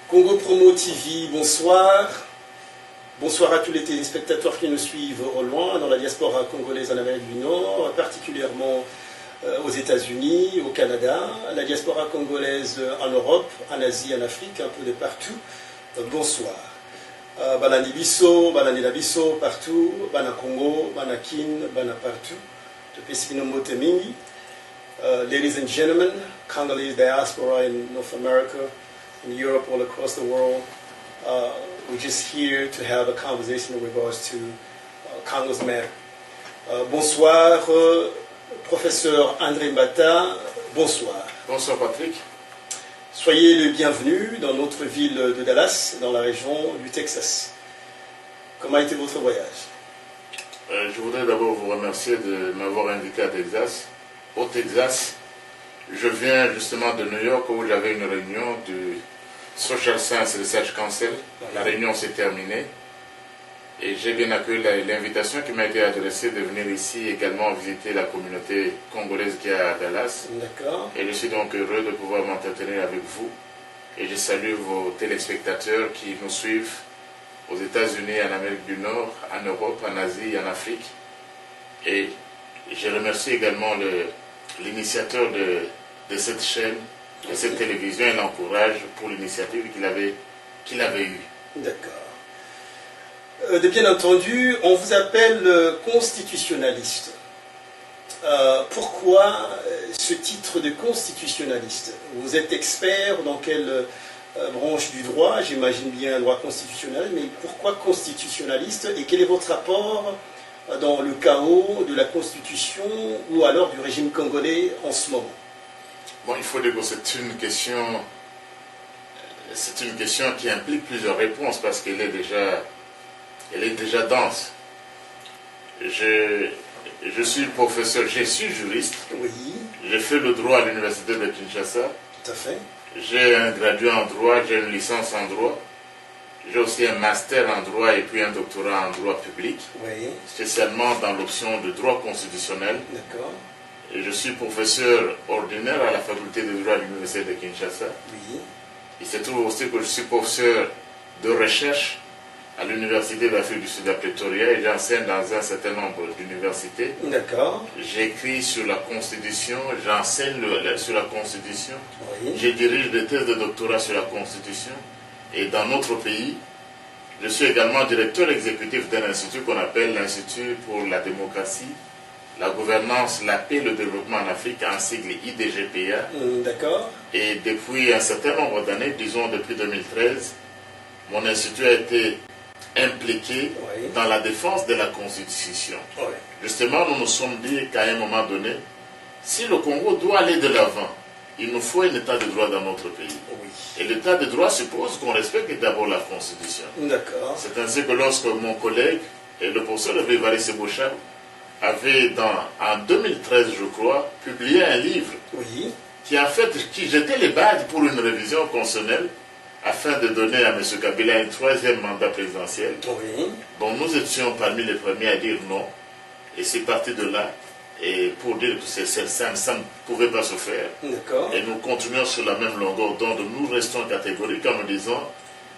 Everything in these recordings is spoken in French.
Congo Promo TV, bonsoir. Bonsoir à tous les téléspectateurs qui nous suivent au loin, dans la diaspora congolaise en Amérique du Nord, particulièrement aux États-Unis, au Canada, la diaspora congolaise en Europe, en Asie, en Afrique, un peu de partout. Bonsoir. Banani Bisso, Banani Labisso, partout, Bana Congo, Bana Kin, Bana partout. Ladies and gentlemen, Congolese diaspora in North America, in Europe, all across the world, we're just here to have a conversation in regards to Congo's matter. Bonsoir, professeur André Mbata, bonsoir. Bonsoir Patrick. Soyez le bienvenu dans notre ville de Dallas, dans la région du Texas. Comment a été votre voyage? Je voudrais d'abord vous remercier de m'avoir invité à Texas. Au Texas, je viens justement de New York où j'avais une réunion du Social Science Research Council. La réunion s'est terminée et j'ai bien accueilli l'invitation qui m'a été adressée de venir ici également visiter la communauté congolaise qui est à Dallas. D'accord. Et je suis donc heureux de pouvoir m'entretenir avec vous. Et je salue vos téléspectateurs qui nous suivent aux États-Unis, en Amérique du Nord, en Europe, en Asie, en Afrique. Et je remercie également l'initiateur de cette chaîne, de cette télévision, et l'encourage pour l'initiative qu'il avait eue. D'accord. De bien entendu, on vous appelle constitutionnaliste. Pourquoi ce titre de constitutionnaliste? Vous êtes expert dans quelle branche du droit? J'imagine bien droit constitutionnel, mais pourquoi constitutionnaliste? Et quel est votre rapport dans le chaos de la Constitution ou alors du régime congolais en ce moment? Bon, il faut dire que c'est une question qui implique plusieurs réponses parce qu'elle est déjà dense. Je suis professeur, je suis juriste. Oui. J'ai fait le droit à l'université de Kinshasa. Tout à fait. J'ai un graduat en droit, j'ai une licence en droit. J'ai aussi un master en droit et puis un doctorat en droit public. Oui. Spécialement dans l'option de droit constitutionnel. D'accord. Et je suis professeur ordinaire à la faculté de droit à l'université de Kinshasa. Oui. Il se trouve aussi que je suis professeur de recherche à l'université d'Afrique du Sud à Pretoria et j'enseigne dans un certain nombre d'universités. D'accord. J'écris sur la Constitution, j'enseigne sur la Constitution. Oui. Je dirige des thèses de doctorat sur la Constitution. Et dans notre pays, je suis également directeur exécutif d'un institut qu'on appelle l'Institut pour la démocratie, la gouvernance, la paix et le développement en Afrique, en sigle IDGPA. D'accord. Et depuis un certain nombre d'années, disons depuis 2013, mon institut a été impliqué dans la défense de la Constitution. Oui. Justement, nous nous sommes dit qu'à un moment donné, si le Congo doit aller de l'avant, il nous faut un état de droit dans notre pays. Oui. Et l'état de droit suppose qu'on respecte d'abord la Constitution. D'accord. C'est ainsi que lorsque mon collègue, et le professeur Evariste Seboucha, avait en 2013, je crois, publié un livre Oui. qui jetait les bases pour une révision constitutionnelle afin de donner à M. Kabila un troisième mandat présidentiel. Oui. Bon, nous étions parmi les premiers à dire non. Et c'est parti de là. Et pour dire que ça ne pouvait pas se faire. D'accord. Et nous continuons sur la même longueur d'onde. Nous restons catégoriques en nous disant,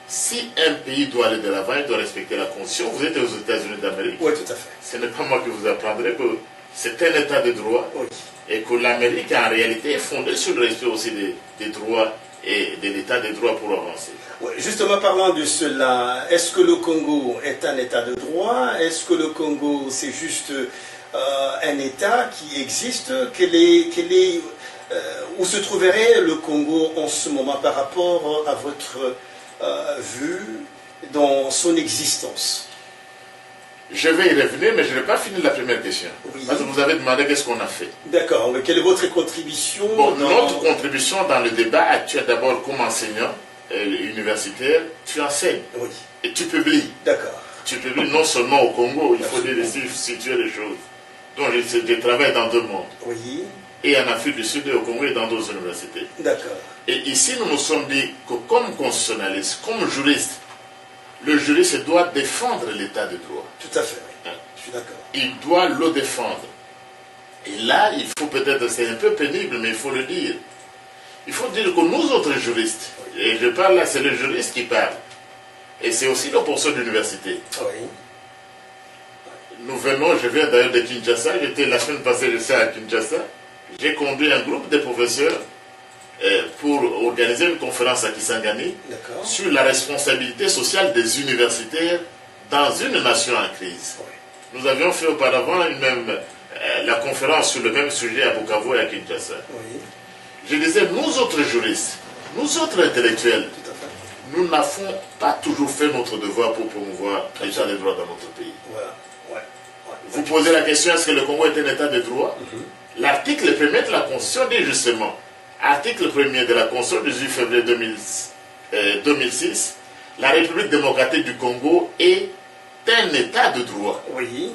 si un pays doit aller de l'avant, il doit respecter la Constitution. Vous êtes aux États-Unis d'Amérique. Oui, tout à fait. Ce n'est pas moi qui vous apprendrai que c'est un état de droit. Oui. Et que l'Amérique, en réalité, est fondée sur le respect aussi des droits et de l'état de droit pour avancer. Oui, justement, parlant de cela, est-ce que le Congo est un état de droit? Est-ce que le Congo, c'est juste un état qui existe? Où se trouverait le Congo en ce moment par rapport à votre vue dans son existence? Je vais y revenir, mais je n'ai pas fini la première question. Oui. Parce que vous avez demandé qu'est-ce qu'on a fait. D'accord, mais quelle est votre contribution? Bon, notre contribution dans le débat actuel, d'abord comme enseignant universitaire, tu enseignes. Oui. Et tu publies. D'accord. Tu publies non seulement au Congo, il faut dire ici, situer les choses. Donc je travaille dans deux mondes. Oui. Et en Afrique du Sud et au Congo et dans d'autres universités. D'accord. Et ici, nous nous sommes dit que comme constitutionnaliste, comme juriste, le juriste doit défendre l'état de droit. Tout à fait, oui. Je suis d'accord. Il doit le défendre. Et là, il faut peut-être, c'est un peu pénible, mais il faut le dire. Il faut dire que nous autres juristes, Et je parle là, c'est le juriste qui parle. Et c'est aussi le professeur d'université. Oui. Je viens d'ailleurs de Kinshasa, j'étais la semaine passée, je sais, à Kinshasa. J'ai conduit un groupe de professeurs pour organiser une conférence à Kisangani sur la responsabilité sociale des universitaires dans une nation en crise. Oui. Nous avions fait auparavant la conférence sur le même sujet à Bukavu et à Kinshasa. Oui. Je disais, nous autres juristes, nous autres intellectuels, nous n'avons pas toujours fait notre devoir pour promouvoir l'état des droits dans notre pays. Voilà. Ouais. Ouais. Vous posez la question, est-ce que le Congo est un état de droit? L'article 1er de la Constitution dit justement, article 1er de la Constitution du 18 février 2006, la République démocratique du Congo est un état de droit. Oui.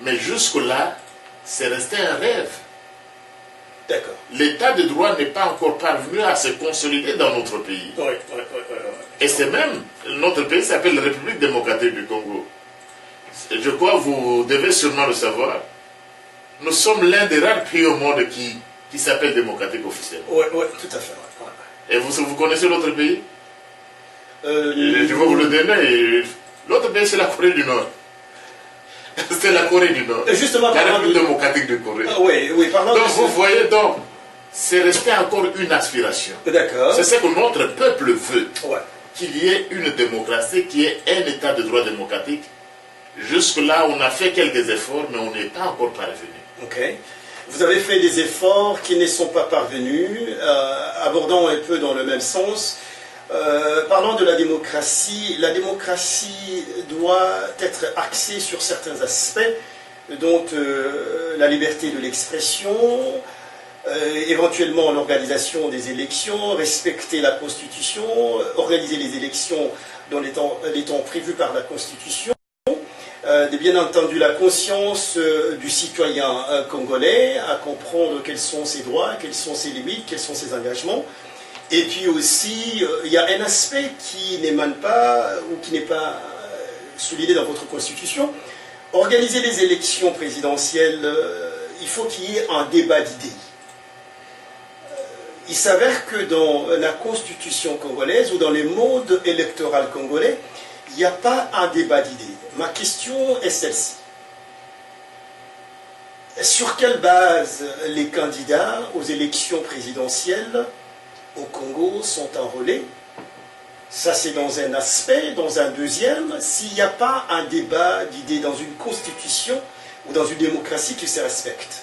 Mais jusque-là, c'est resté un rêve. D'accord. L'état de droit n'est pas encore parvenu à se consolider dans notre pays. Oui. Et c'est même, notre pays s'appelle la République démocratique du Congo. Je crois que vous devez sûrement le savoir. Nous sommes l'un des rares pays au monde qui s'appelle démocratique officiellement. Oui, tout à fait. Ouais. Et vous connaissez l'autre pays? Je vais vous le donner. L'autre pays, c'est la Corée du Nord. C'est la Corée du Nord. Justement, la République démocratique de Corée. Oui, pardon. Donc, vous voyez, donc, c'est resté encore une aspiration. D'accord. C'est ce que notre peuple veut. Ouais. Qu'il y ait une démocratie, qu'il y ait un état de droit démocratique. Jusque-là, on a fait quelques efforts, mais on n'est pas encore parvenu. Ok. Vous avez fait des efforts qui ne sont pas parvenus. Abordons un peu dans le même sens. Parlons de la démocratie. La démocratie doit être axée sur certains aspects, dont la liberté de l'expression, éventuellement l'organisation des élections, respecter la Constitution, organiser les élections dans les temps prévus par la Constitution. Bien entendu la conscience du citoyen congolais, à comprendre quels sont ses droits, quelles sont ses limites, quels sont ses engagements. Et puis aussi, il y a un aspect qui n'émane pas ou qui n'est pas souligné dans votre constitution. Organiser les élections présidentielles, il faut qu'il y ait un débat d'idées. Il s'avère que dans la constitution congolaise ou dans les modes électoraux congolais, il n'y a pas un débat d'idées. Ma question est celle-ci. Sur quelle base les candidats aux élections présidentielles au Congo sont enrôlés? Ça, c'est dans un aspect. Dans un deuxième, s'il n'y a pas un débat d'idées dans une constitution ou dans une démocratie qui se respecte,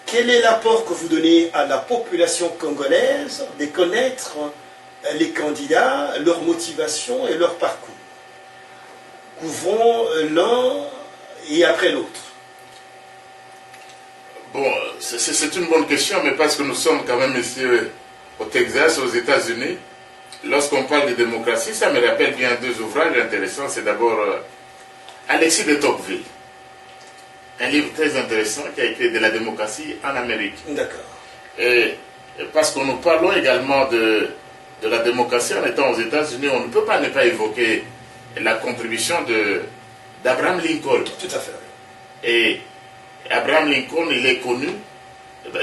quel est l'apport que vous donnez à la population congolaise de connaître les candidats, leur motivation et leur parcours? Couvrons l'un et après l'autre. Bon, c'est une bonne question, mais parce que nous sommes quand même ici au Texas, aux États-Unis. Lorsqu'on parle de démocratie, ça me rappelle bien deux ouvrages intéressants. C'est d'abord Alexis de Tocqueville, un livre très intéressant qui a écrit de la démocratie en Amérique. D'accord. Et parce que nous parlons également de la démocratie en étant aux États-Unis, on ne peut pas ne pas évoquer la contribution d'Abraham Lincoln. Tout à fait. Et Abraham Lincoln, il est connu.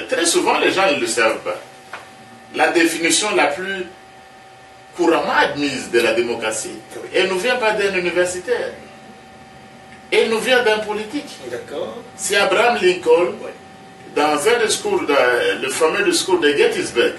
Très souvent, les gens ne le savent pas. La définition la plus couramment admise de la démocratie, elle ne vient pas d'un universitaire. Elle nous vient d'un politique. D'accord. C'est Abraham Lincoln, dans un discours, le fameux discours de Gettysburg,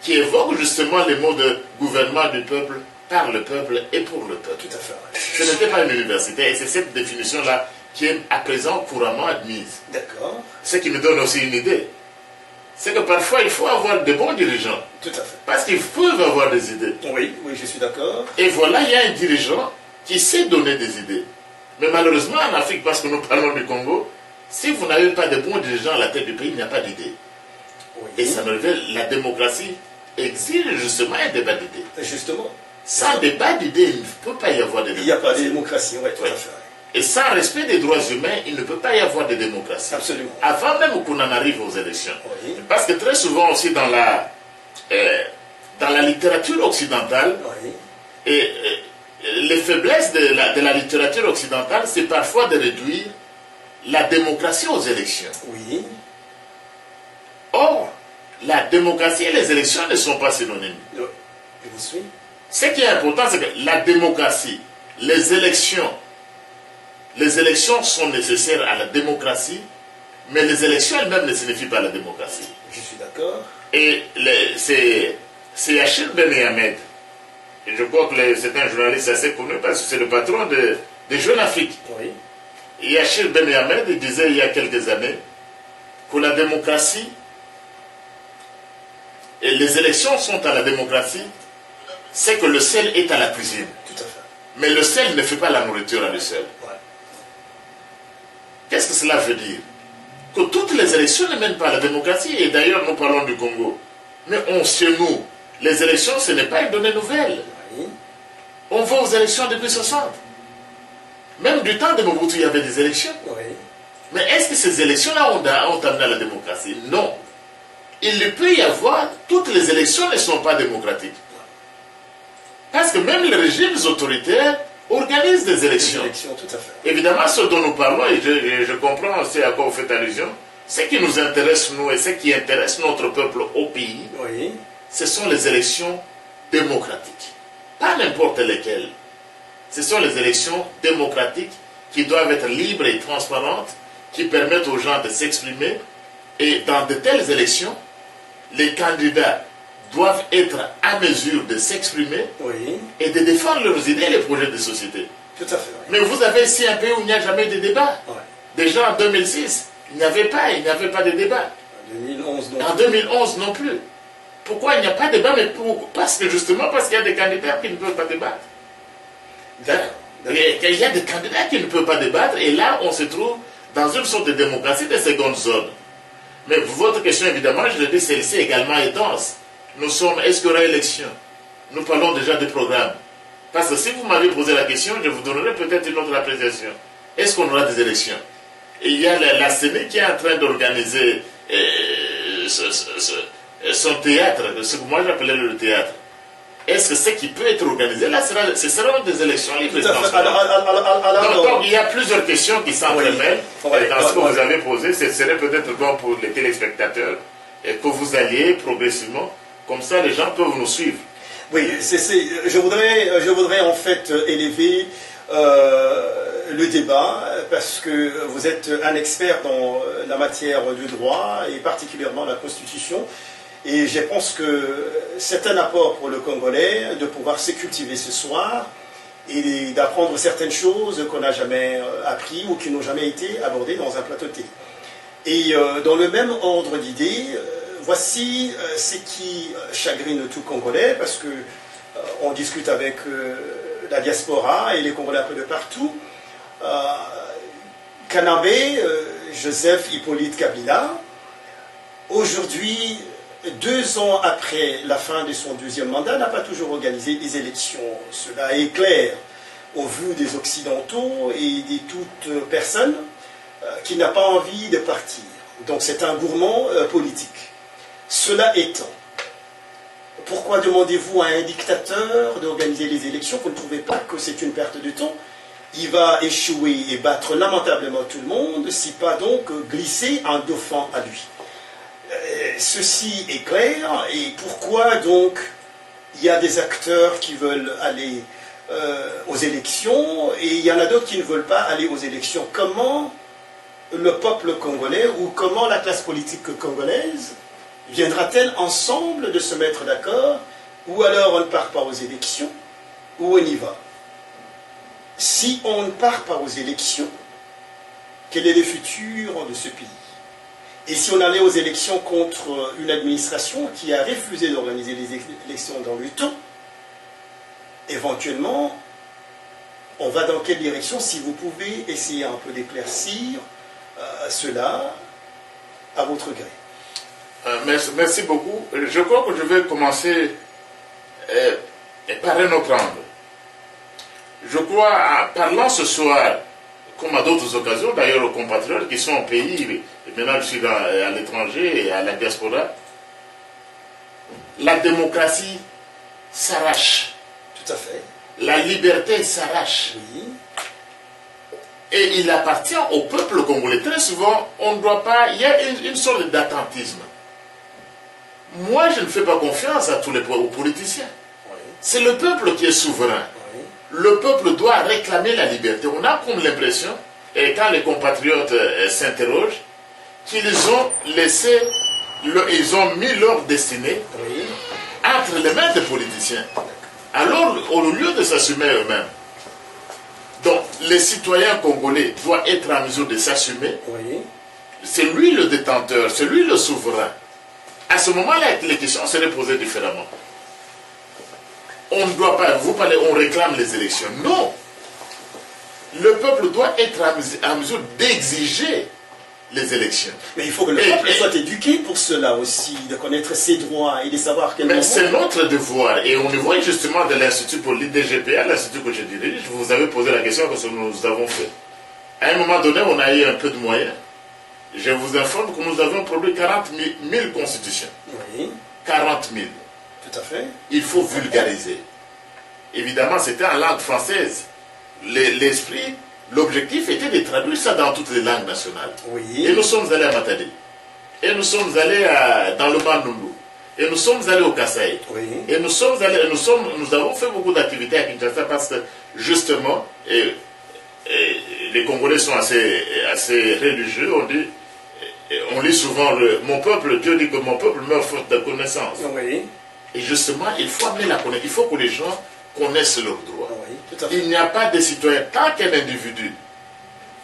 qui évoque justement les mots de gouvernement du peuple, par le peuple et pour le peuple. Tout à fait. Ce n'était pas une université, et c'est cette définition-là qui est à présent couramment admise. D'accord. Ce qui me donne aussi une idée. C'est que parfois, il faut avoir de bons dirigeants. Tout à fait. Parce qu'ils peuvent avoir des idées. Oui, je suis d'accord. Et voilà, il y a un dirigeant qui sait donner des idées. Mais malheureusement, en Afrique, parce que nous parlons du Congo, si vous n'avez pas de bons dirigeants à la tête du pays, il n'y a pas d'idées. Oui. Et ça me révèle, la démocratie exige justement un débat d'idées. Justement. Sans débat d'idées, il ne peut pas y avoir de démocratie. Il n'y a pas de démocratie, oui, tout à fait. Et sans respect des droits humains, il ne peut pas y avoir de démocratie. Absolument. Avant même qu'on en arrive aux élections. Oui. Parce que très souvent aussi dans la littérature occidentale, les faiblesses de la littérature occidentale, c'est parfois de réduire la démocratie aux élections. Oui. Or, la démocratie et les élections ne sont pas synonymes. Je vous suis. Ce qui est important, c'est que la démocratie, les élections sont nécessaires à la démocratie, mais les élections elles-mêmes ne signifient pas la démocratie. Je suis d'accord. Et c'est Yachir Ben Ahmed, et je crois que c'est un journaliste assez connu parce que c'est le patron des Jeunes Afrique. Oui. Yachir Ben Ahmed il disait il y a quelques années que la démocratie et les élections sont à la démocratie, c'est que le sel est à la cuisine. Tout à fait. Mais le sel ne fait pas la nourriture à lui seul. Ouais. Qu'est-ce que cela veut dire? Que toutes les élections ne mènent pas à la démocratie. Et d'ailleurs, nous parlons du Congo. Mais chez nous, les élections, ce n'est pas une donnée nouvelle. Oui. On va aux élections depuis 60. Même du temps de Mobutu, il y avait des élections. Oui. Mais est-ce que ces élections-là ont amené à la démocratie? Non. Il ne peut y avoir, toutes les élections ne sont pas démocratiques. Parce que même les régimes autoritaires organisent des élections. Des élections, tout à fait. Évidemment, ce dont nous parlons, et je comprends aussi à quoi vous faites allusion, ce qui nous intéresse, nous, et ce qui intéresse notre peuple au pays, Oui. ce sont les élections démocratiques. Pas n'importe lesquelles. Ce sont les élections démocratiques qui doivent être libres et transparentes, qui permettent aux gens de s'exprimer. Et dans de telles élections, les candidats doivent être à mesure de s'exprimer Oui. et de défendre leurs idées et les projets de société. Tout à fait. Oui. Mais vous avez ici un pays où il n'y a jamais de débat. Ouais. Déjà en 2006, il n'y avait pas de débat. En 2011, non. En 2011 non plus. Pourquoi il n'y a pas de débat? Parce qu'il y a des candidats qui ne peuvent pas débattre. D'accord. Il y a des candidats qui ne peuvent pas débattre et là on se trouve dans une sorte de démocratie de seconde zone. Mais votre question évidemment, je le dis, celle-ci également est dense. Est-ce qu'il y aura élection? Nous parlons déjà des programmes. Parce que si vous m'avez posé la question, je vous donnerai peut-être une autre appréciation. Est-ce qu'on aura des élections? Et il y a la CENI qui est en train d'organiser son théâtre, ce que moi j'appelais le théâtre. Est-ce que ce qui peut être organisé, là, ce seront des élections libres et transparentes. Donc, il y a plusieurs questions qui s'entremêlent. Dans ce que vous avez posé, ce serait peut-être bon pour les téléspectateurs et que vous alliez progressivement. Comme ça, les gens peuvent nous suivre. Oui, je voudrais en fait élever le débat parce que vous êtes un expert dans la matière du droit et particulièrement la Constitution. Et je pense que c'est un apport pour le Congolais de pouvoir se cultiver ce soir et d'apprendre certaines choses qu'on n'a jamais appris ou qui n'ont jamais été abordées dans un plateau de télé. Et dans le même ordre d'idées, voici ce qui chagrine tout Congolais, parce que on discute avec la diaspora et les Congolais un peu de partout. Kanabé, Joseph Hippolyte Kabila, aujourd'hui, 2 ans après la fin de son 2e mandat, n'a pas toujours organisé des élections. Cela est clair au vu des Occidentaux et de toute personne qui n'a pas envie de partir. Donc c'est un gourmand politique. Cela étant, pourquoi demandez-vous à un dictateur d'organiser les élections? Vous ne trouvez pas que c'est une perte de temps? Il va échouer et battre lamentablement tout le monde, si pas donc glisser un dauphin à lui. Ceci est clair, et pourquoi donc il y a des acteurs qui veulent aller aux élections et il y en a d'autres qui ne veulent pas aller aux élections? Comment le peuple congolais ou comment la classe politique congolaise viendra-t-elle ensemble de se mettre d'accord, ou alors on ne part pas aux élections ou on y va? Si on ne part pas aux élections, quel est le futur de ce pays? Et si on allait aux élections contre une administration qui a refusé d'organiser les élections dans le temps, éventuellement, on va dans quelle direction? Si vous pouvez essayer un peu d'éclaircir cela à votre gré. Merci beaucoup. Je crois que je vais commencer par un autre angle. Je crois, en parlant ce soir, comme à d'autres occasions, d'ailleurs aux compatriotes qui sont au pays, et maintenant je suis à l'étranger et à la diaspora, la démocratie s'arrache. Tout à fait. La liberté s'arrache. Oui. Et il appartient au peuple congolais. Très souvent, on ne doit pas... Il y a une sorte d'attentisme. moi je ne fais pas confiance à tous les politiciens. Oui. C'est le peuple qui est souverain. Oui. Le peuple doit réclamer la liberté. On a comme l'impression, et quand les compatriotes s'interrogent, qu'ils ont laissé, ils ont mis leur destinée Oui. entre les mains des politiciens. Alors, au lieu de s'assumer eux-mêmes, donc les citoyens congolais doivent être en mesure de s'assumer. Oui. C'est lui le détenteur, c'est lui le souverain. À ce moment-là, les questions seraient posées différemment. On ne doit pas, vous parlez, on réclame les élections. Non. Le peuple doit être en mesure d'exiger les élections. Mais il faut que le peuple soit éduqué pour cela aussi, de connaître ses droits et de savoir quel moment... C'est notre devoir. Et au niveau justement de l'Institut pour l'IDGPA, l'Institut que je dirige, vous avez posé la question que nous avons fait. À un moment donné, on a eu un peu de moyens. Je vous informe que nous avons produit 40 000 constitutions. Oui. 40 000. Tout à fait. Il faut vulgariser. Évidemment, c'était en langue française. L'esprit, l'objectif était de traduire ça dans toutes les langues nationales. Oui. Et nous sommes allés à Matadi. Et nous sommes allés dans le Bandundu. Et nous sommes allés au Kasaï. Oui. Et nous sommes allés, nous avons fait beaucoup d'activités à Kinshasa parce que justement, les Congolais sont assez religieux. On lit souvent mon peuple, Dieu dit que mon peuple meurt faute de connaissance. Oui. Et justement, il faut amener la connaissance. Il faut que les gens connaissent leurs droits. Oui, tout à fait. Il n'y a pas de citoyen. Tant qu'un individu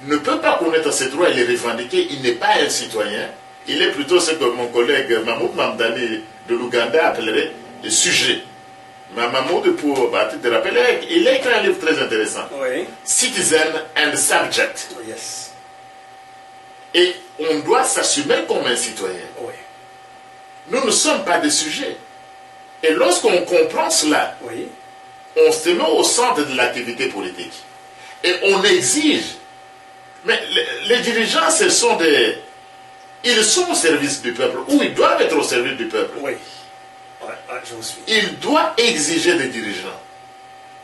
ne peut pas connaître ses droits et les revendiquer, il n'est pas un citoyen. Il est plutôt ce que mon collègue Mahmoud Mamdani de l'Ouganda appellerait le sujet. Mahmoud, pour à titre de rappel, il a écrit un livre très intéressant. Oui. Citizen and Subject. Yes. Et on doit s'assumer comme un citoyen. Oui. Nous ne sommes pas des sujets. Et lorsqu'on comprend cela, Oui. on se met au centre de l'activité politique. Et on exige. Mais les dirigeants, ce sont des... Ils sont au service du peuple, ou ils doivent être au service du peuple. Oui. Ouais, je vous suis. Ils doivent exiger des dirigeants.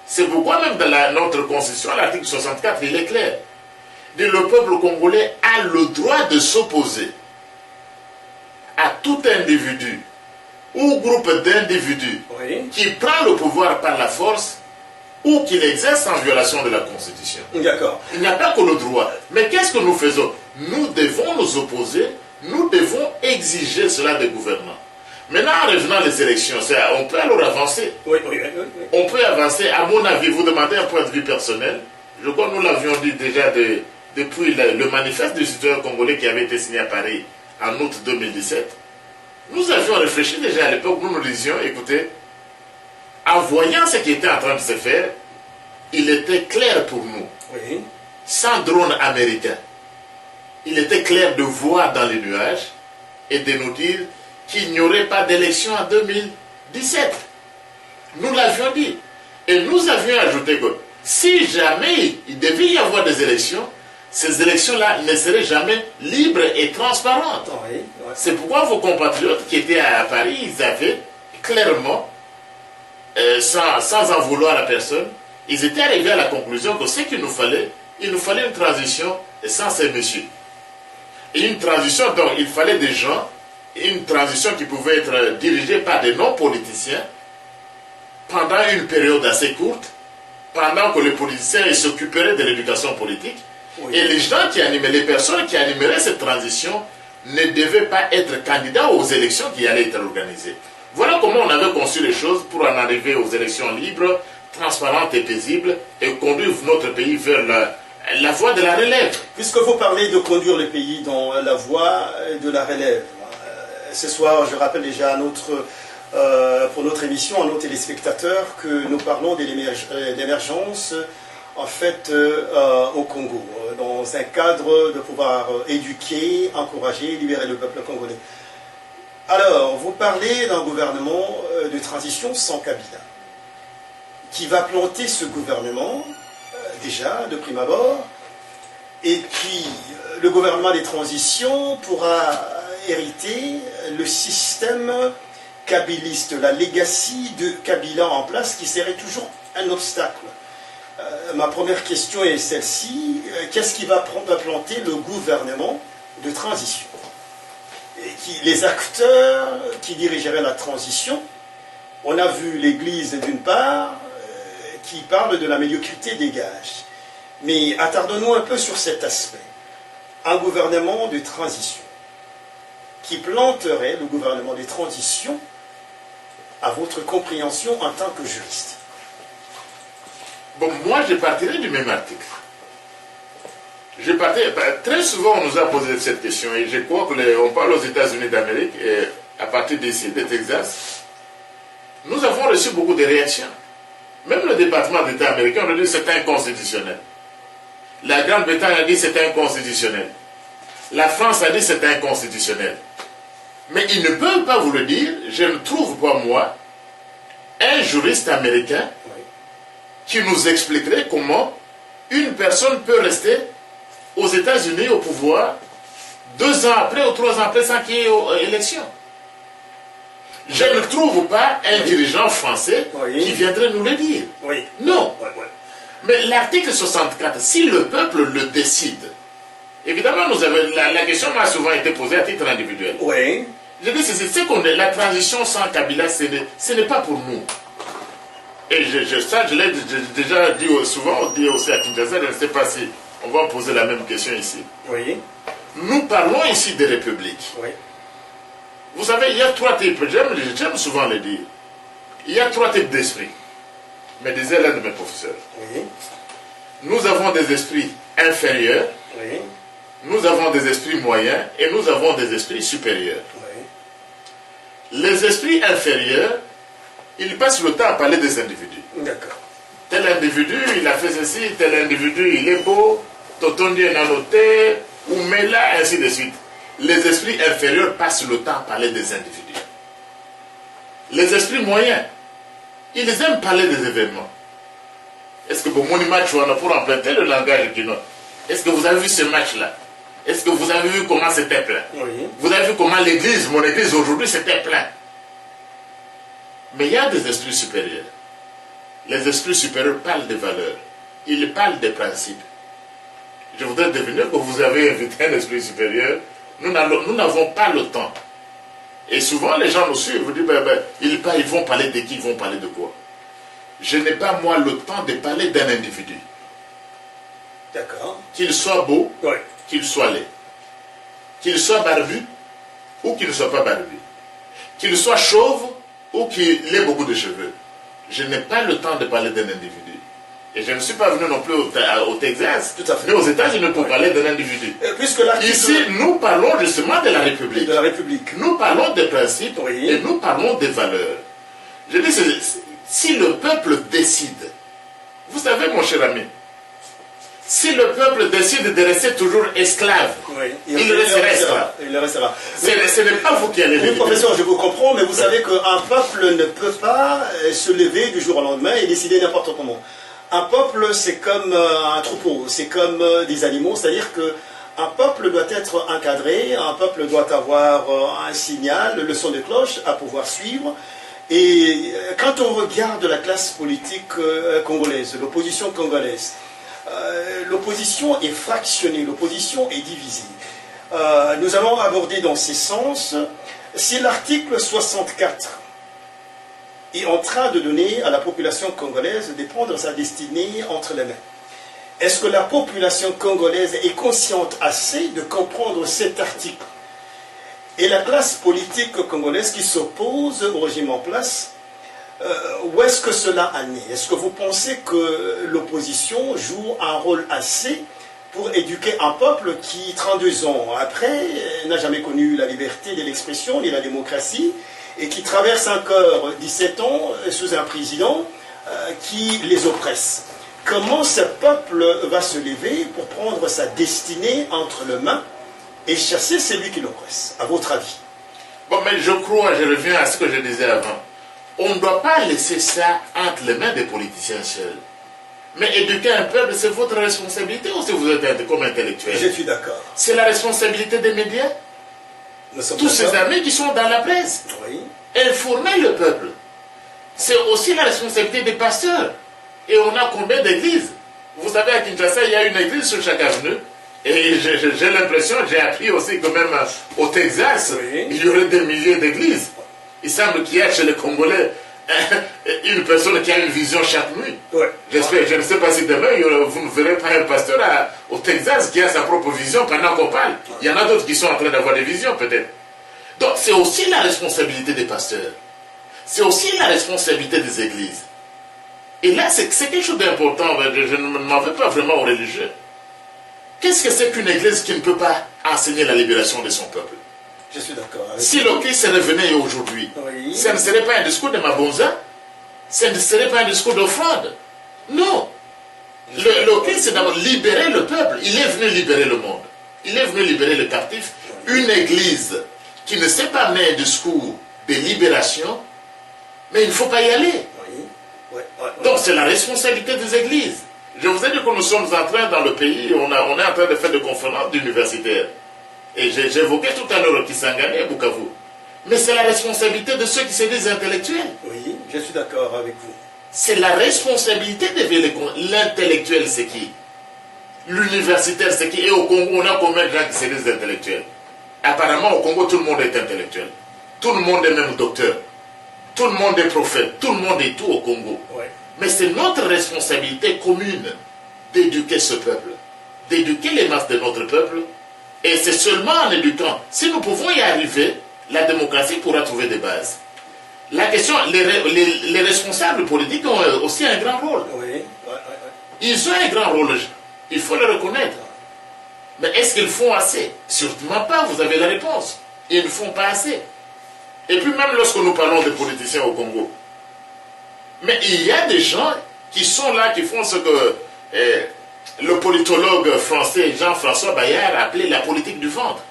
C'est pourquoi même dans notre constitution, l'article 64, il est clair. Le peuple congolais a le droit de s'opposer à tout individu ou groupe d'individus Oui. qui prend le pouvoir par la force ou qui l'exerce en violation de la Constitution. D'accord. Il n'y a pas que le droit. Mais qu'est-ce que nous faisons? Nous devons nous opposer, nous devons exiger cela des gouvernants. Maintenant, en revenant aux élections, on peut alors avancer. Oui, oui, oui, oui. On peut avancer, à mon avis, vous demandez un point de vue personnel. Je crois que nous l'avions dit déjà depuis le manifeste du citoyen congolais qui avait été signé à Paris en août 2017. Nous avions réfléchi déjà à l'époque, nous nous disions, écoutez, en voyant ce qui était en train de se faire, il était clair pour nous, Oui. sans drone américain, il était clair de voir dans les nuages et de nous dire qu'il n'y aurait pas d'élection en 2017. Nous l'avions dit. Et nous avions ajouté que si jamais il devait y avoir des élections, ces élections-là ne seraient jamais libres et transparentes. Oui. Ouais. C'est pourquoi vos compatriotes qui étaient à Paris, ils avaient clairement, sans en vouloir à personne, ils étaient arrivés à la conclusion que ce qu'il nous fallait une transition sans ces messieurs. Et une transition dont il fallait des gens, une transition qui pouvait être dirigée par des non-politiciens pendant une période assez courte, pendant que les politiciens s'occuperaient de l'éducation politique. Oui. Et les gens qui animaient, les personnes qui animeraient cette transition ne devaient pas être candidats aux élections qui allaient être organisées. Voilà comment on avait conçu les choses pour en arriver aux élections libres, transparentes et paisibles et conduire notre pays vers la voie de la relève. Puisque vous parlez de conduire le pays dans la voie de la relève, ce soir, je rappelle déjà pour notre émission à nos téléspectateurs que nous parlons de l'émergence en fait au Congo, dans un cadre de pouvoir éduquer, encourager, libérer le peuple congolais. Alors, vous parlez d'un gouvernement de transition sans Kabila, qui va planter ce gouvernement, déjà, de prime abord, et puis le gouvernement des transitions pourra hériter le système kabiliste, la legacy de Kabila en place, qui serait toujours un obstacle. Ma première question est celle-ci. Qu'est-ce qui va planter le gouvernement de transition les acteurs qui dirigeraient la transition. On a vu l'Église d'une part, qui parle de la médiocrité des gages. Mais attardons-nous un peu sur cet aspect. Un gouvernement de transition qui planterait le gouvernement de transition à votre compréhension en tant que juriste. Bon, moi, je partirai du même article. Très souvent, on nous a posé cette question, et je crois qu'on parle aux États-Unis d'Amérique, et à partir d'ici, de Texas, nous avons reçu beaucoup de réactions. Même le département d'État américain, on a dit que c'est inconstitutionnel. La Grande-Bretagne a dit que c'est inconstitutionnel. La France a dit que c'est inconstitutionnel. Mais ils ne peuvent pas vous le dire, je ne trouve pas, moi, un juriste américain qui nous expliquerait comment une personne peut rester aux États-Unis au pouvoir 2 ans après ou 3 ans après sans qu'il y ait élection. Je ne trouve pas un dirigeant français qui viendrait nous le dire. Non. Mais l'article 64, si le peuple le décide, évidemment, la question m'a souvent été posée à titre individuel. Je dis, c'est qu'on est la transition sans Kabila, ce n'est pas pour nous. Et ça, je l'ai déjà dit souvent, dit aussi à Kinshasa, je ne sais pas si on va poser la même question ici. Nous parlons ici des républiques. Vous savez, il y a 3 types, j'aime souvent le dire. Il y a 3 types d'esprits. Me disait l'un de mes professeurs. Nous avons des esprits inférieurs, nous avons des esprits moyens et nous avons des esprits supérieurs. Les esprits inférieurs, ils passent le temps à parler des individus. Tel individu, il a fait ceci, tel individu, il est beau, Totondi est noté, ou Mela, ainsi de suite. Les esprits inférieurs passent le temps à parler des individus. Les esprits moyens, ils aiment parler des événements. Est-ce que pour mon match, on a pour emprunter le langage du Nord? Est-ce que vous avez vu ce match-là? Est-ce que vous avez vu comment c'était plein? Vous avez vu comment l'église, mon église aujourd'hui, c'était plein? Mais il y a des esprits supérieurs. Les esprits supérieurs parlent des valeurs. Ils parlent des principes. Je voudrais deviner que vous avez invité un esprit supérieur. Nous n'avons pas le temps. Et souvent, les gens nous suivent. Vous dites, ils vont parler de qui? Ils vont parler de quoi? Je n'ai pas, moi, le temps de parler d'un individu. Qu'il soit beau, qu'il soit laid. Qu'il soit barbu ou qu'il ne soit pas barbu. Qu'il soit chauve ou qu'il ait beaucoup de cheveux. Je n'ai pas le temps de parler d'un individu. Et je ne suis pas venu non plus au Texas, mais aux États-Unis pour parler d'un individu. Ici, nous parlons justement de la République. Nous parlons des principes et nous parlons des valeurs. Je dis, si le peuple décide, vous savez mon cher ami, si le peuple décide de rester toujours esclave, il restera. Ce n'est pas vous qui allez le dire. Professeur, je vous comprends, mais vous savez qu'un peuple ne peut pas se lever du jour au lendemain et décider n'importe comment. Un peuple, c'est comme un troupeau, c'est comme des animaux, c'est-à-dire qu'un peuple doit être encadré, un peuple doit avoir un signal, le son de cloche à pouvoir suivre. Et quand on regarde la classe politique congolaise, l'opposition congolaise, l'opposition est fractionnée, l'opposition est divisée. Nous allons aborder dans ces sens si l'article 64 est en train de donner à la population congolaise de prendre sa destinée entre les mains. Est-ce que la population congolaise est consciente assez de comprendre cet article? Et la classe politique congolaise qui s'oppose au régime en place, où est-ce que cela en est? Est-ce que vous pensez que l'opposition joue un rôle assez pour éduquer un peuple qui, 32 ans après, n'a jamais connu la liberté de l'expression ni la démocratie, et qui traverse encore 17 ans sous un président qui les oppresse? Comment ce peuple va se lever pour prendre sa destinée entre les mains et chasser celui qui l'oppresse, à votre avis? Bon, mais je crois, je reviens à ce que je disais avant. On ne doit pas laisser ça entre les mains des politiciens seuls. Mais éduquer un peuple, c'est votre responsabilité ou si vous êtes comme intellectuel? Je suis d'accord. C'est la responsabilité des médias. Tous ces amis qui sont dans la presse. Informer le peuple. C'est aussi la responsabilité des pasteurs. Et on a combien d'églises? Vous savez, à Kinshasa, il y a une église sur chaque avenue. Et j'ai l'impression, j'ai appris aussi que même au Texas, Oui. il y aurait des milliers d'églises. Il semble qu'il y a chez les Congolais une personne qui a une vision chaque nuit. Ouais. J'espère, je ne sais pas si demain, vous ne verrez pas un pasteur au Texas qui a sa propre vision pendant qu'on parle. Il y en a d'autres qui sont en train d'avoir des visions peut-être. Donc c'est aussi la responsabilité des pasteurs. C'est aussi la responsabilité des églises. Et là, c'est quelque chose d'important. Je ne m'en veux pas vraiment aux religieux. Qu'est-ce que c'est qu'une église qui ne peut pas enseigner la libération de son peuple? Je suis d'accord. Si le Christ revenait aujourd'hui, Oui. ça ne serait pas un discours de Mabonza, ça ne serait pas un discours d'offrande. Non. Le Christ, c'est d'abord libérer le peuple. Il est venu libérer le monde. Il est venu libérer le captif. Une église qui ne sait pas mener un discours de libération, mais il ne faut pas y aller. Oui. Ouais, ouais, ouais. Donc c'est la responsabilité des églises. Je vous ai dit que nous sommes en train, dans le pays, on est en train de faire des conférences d'universitaires. Et j'ai évoqué tout à l'heure Kisangani et Bukavu. Mais c'est la responsabilité de ceux qui se disent intellectuels. Oui, je suis d'accord avec vous. C'est la responsabilité de l'intellectuel, c'est qui? L'universitaire, c'est qui? Et au Congo, on a combien de gens qui se disent intellectuels? Apparemment, au Congo, tout le monde est intellectuel. Tout le monde est même docteur. Tout le monde est prophète. Tout le monde est tout au Congo. Ouais. Mais c'est notre responsabilité commune d'éduquer ce peuple, d'éduquer les masses de notre peuple. Et c'est seulement en éduquant. Si nous pouvons y arriver, la démocratie pourra trouver des bases. La question, les responsables politiques ont aussi un grand rôle. Oui. Ouais, ouais, ouais. Ils ont un grand rôle, il faut le reconnaître. Mais est-ce qu'ils font assez? Sûrement pas, vous avez la réponse. Ils ne font pas assez. Et puis même lorsque nous parlons des politiciens au Congo, mais il y a des gens qui sont là, qui font ce que le politologue français Jean-François Bayard appelait la politique du ventre.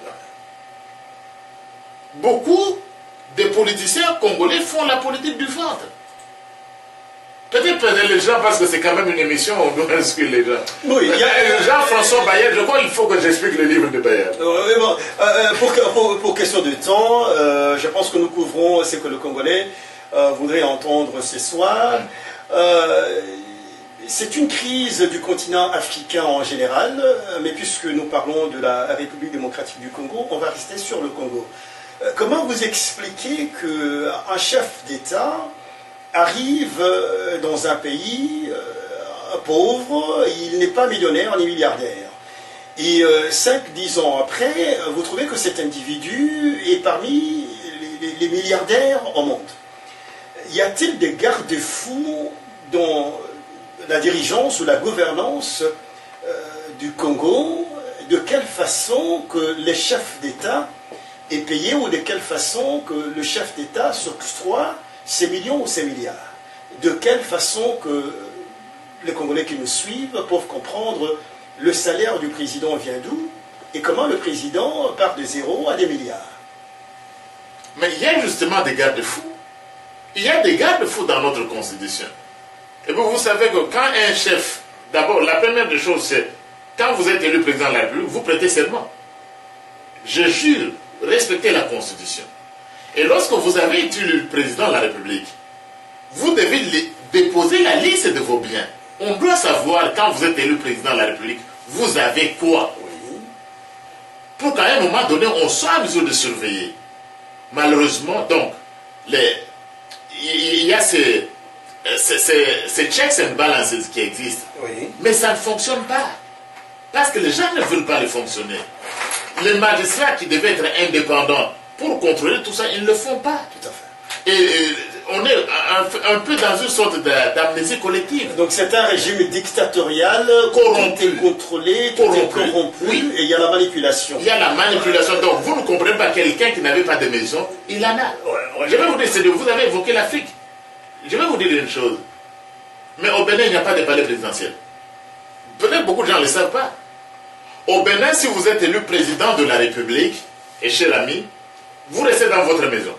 Beaucoup de politiciens congolais font la politique du ventre. Peut-être les gens, parce que c'est quand même une émission, on doit inscrire les gens. Oui, il y a... Jean-François Bayard, je crois qu'il faut que j'explique le livre de Bayard. Pour question de temps, je pense que nous couvrons ce que le Congolais voudrait entendre ce soir. C'est une crise du continent africain en général, mais puisque nous parlons de la République démocratique du Congo, on va rester sur le Congo. Comment vous expliquez qu'un chef d'État arrive dans un pays pauvre, il n'est pas millionnaire ni milliardaire. Et 5-10 ans après, vous trouvez que cet individu est parmi les milliardaires au monde. Y a-t-il des garde-fous dans la dirigeance ou la gouvernance du Congo? De quelle façon que les chefs d'État est payé ou de quelle façon que le chef d'État s'octroie ces millions ou ces milliards? De quelle façon que les Congolais qui nous suivent peuvent comprendre le salaire du président vient d'où et comment le président part de 0 à des milliards? Mais il y a justement des garde-fous. Il y a des garde-fous dans notre constitution. Et vous savez que quand un chef, d'abord, la première des choses, c'est quand vous êtes élu président de la République, vous prêtez serment. Je jure, respectez la constitution. Et lorsque vous avez été élu président de la République, vous devez déposer la liste de vos biens. On doit savoir, quand vous êtes élu président de la République, vous avez quoi? Pour qu'à un moment donné, on soit en mesure de surveiller. Malheureusement, donc, il y a ces checks and balances qui existent. Oui. Mais ça ne fonctionne pas. Parce que les gens ne veulent pas les fonctionner. Les magistrats qui devaient être indépendants pour contrôler tout ça, ils ne le font pas. Tout à fait. Et on est un peu dans une sorte d'amnésie collective. Donc c'est un régime dictatorial, Corrompu. contrôlé, corrompu, Oui. et il y a la manipulation. Il y a la manipulation. Donc vous ne comprenez pas, quelqu'un qui n'avait pas de maison, il en a. Je vais vous dire, vous avez évoqué l'Afrique. Je vais vous dire une chose. Mais au Bénin, il n'y a pas de palais présidentiel. Peut-être beaucoup de gens ne le savent pas. Au Bénin, si vous êtes élu président de la République, et cher ami, vous restez dans votre maison.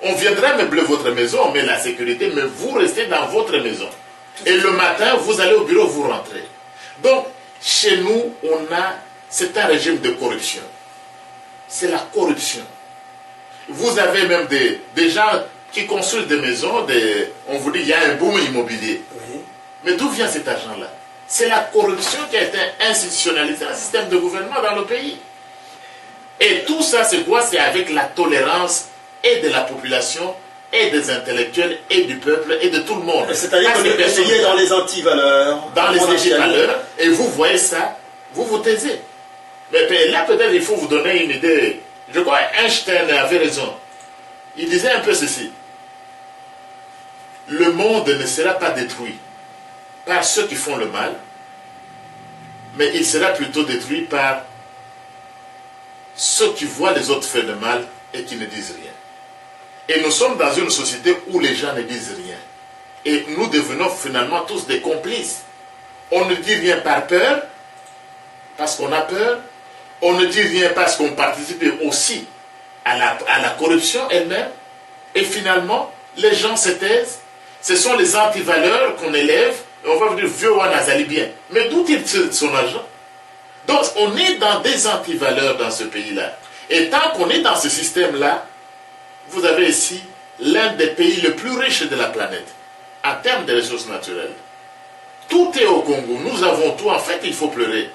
On viendra meubler votre maison, on met la sécurité, mais vous restez dans votre maison. Et le matin, vous allez au bureau, vous rentrez. Donc, chez nous, c'est un régime de corruption. C'est la corruption. Vous avez même des gens qui construisent des maisons, on vous dit il y a un boom immobilier. Oui. Mais d'où vient cet argent-là? C'est la corruption qui a été institutionnalisée, un système de gouvernement dans le pays. Et tout ça, c'est quoi? C'est avec la tolérance et de la population, et des intellectuels, et du peuple, et de tout le monde. C'est-à-dire qu'on est essayé dans les antivaleurs. Dans les antivaleurs, et vous voyez ça, vous vous taisez. Mais là, peut-être, il faut vous donner une idée. Je crois Einstein avait raison. Il disait un peu ceci. Le monde ne sera pas détruit par ceux qui font le mal, mais il sera plutôt détruit par ceux qui voient les autres faire le mal et qui ne disent rien. Et nous sommes dans une société où les gens ne disent rien. Et nous devenons finalement tous des complices. On ne dit rien par peur, parce qu'on a peur. On ne dit rien parce qu'on participe aussi à la corruption elle-même. Et finalement, les gens se taisent. Ce sont les antivaleurs qu'on élève. Et on va vous dire, vieux Wanazali bien. Mais d'où il tire son argent? Donc, on est dans des antivaleurs dans ce pays-là. Et tant qu'on est dans ce système-là, vous avez ici l'un des pays les plus riches de la planète, en termes de ressources naturelles. Tout est au Congo. Nous avons tout. En fait, il faut pleurer.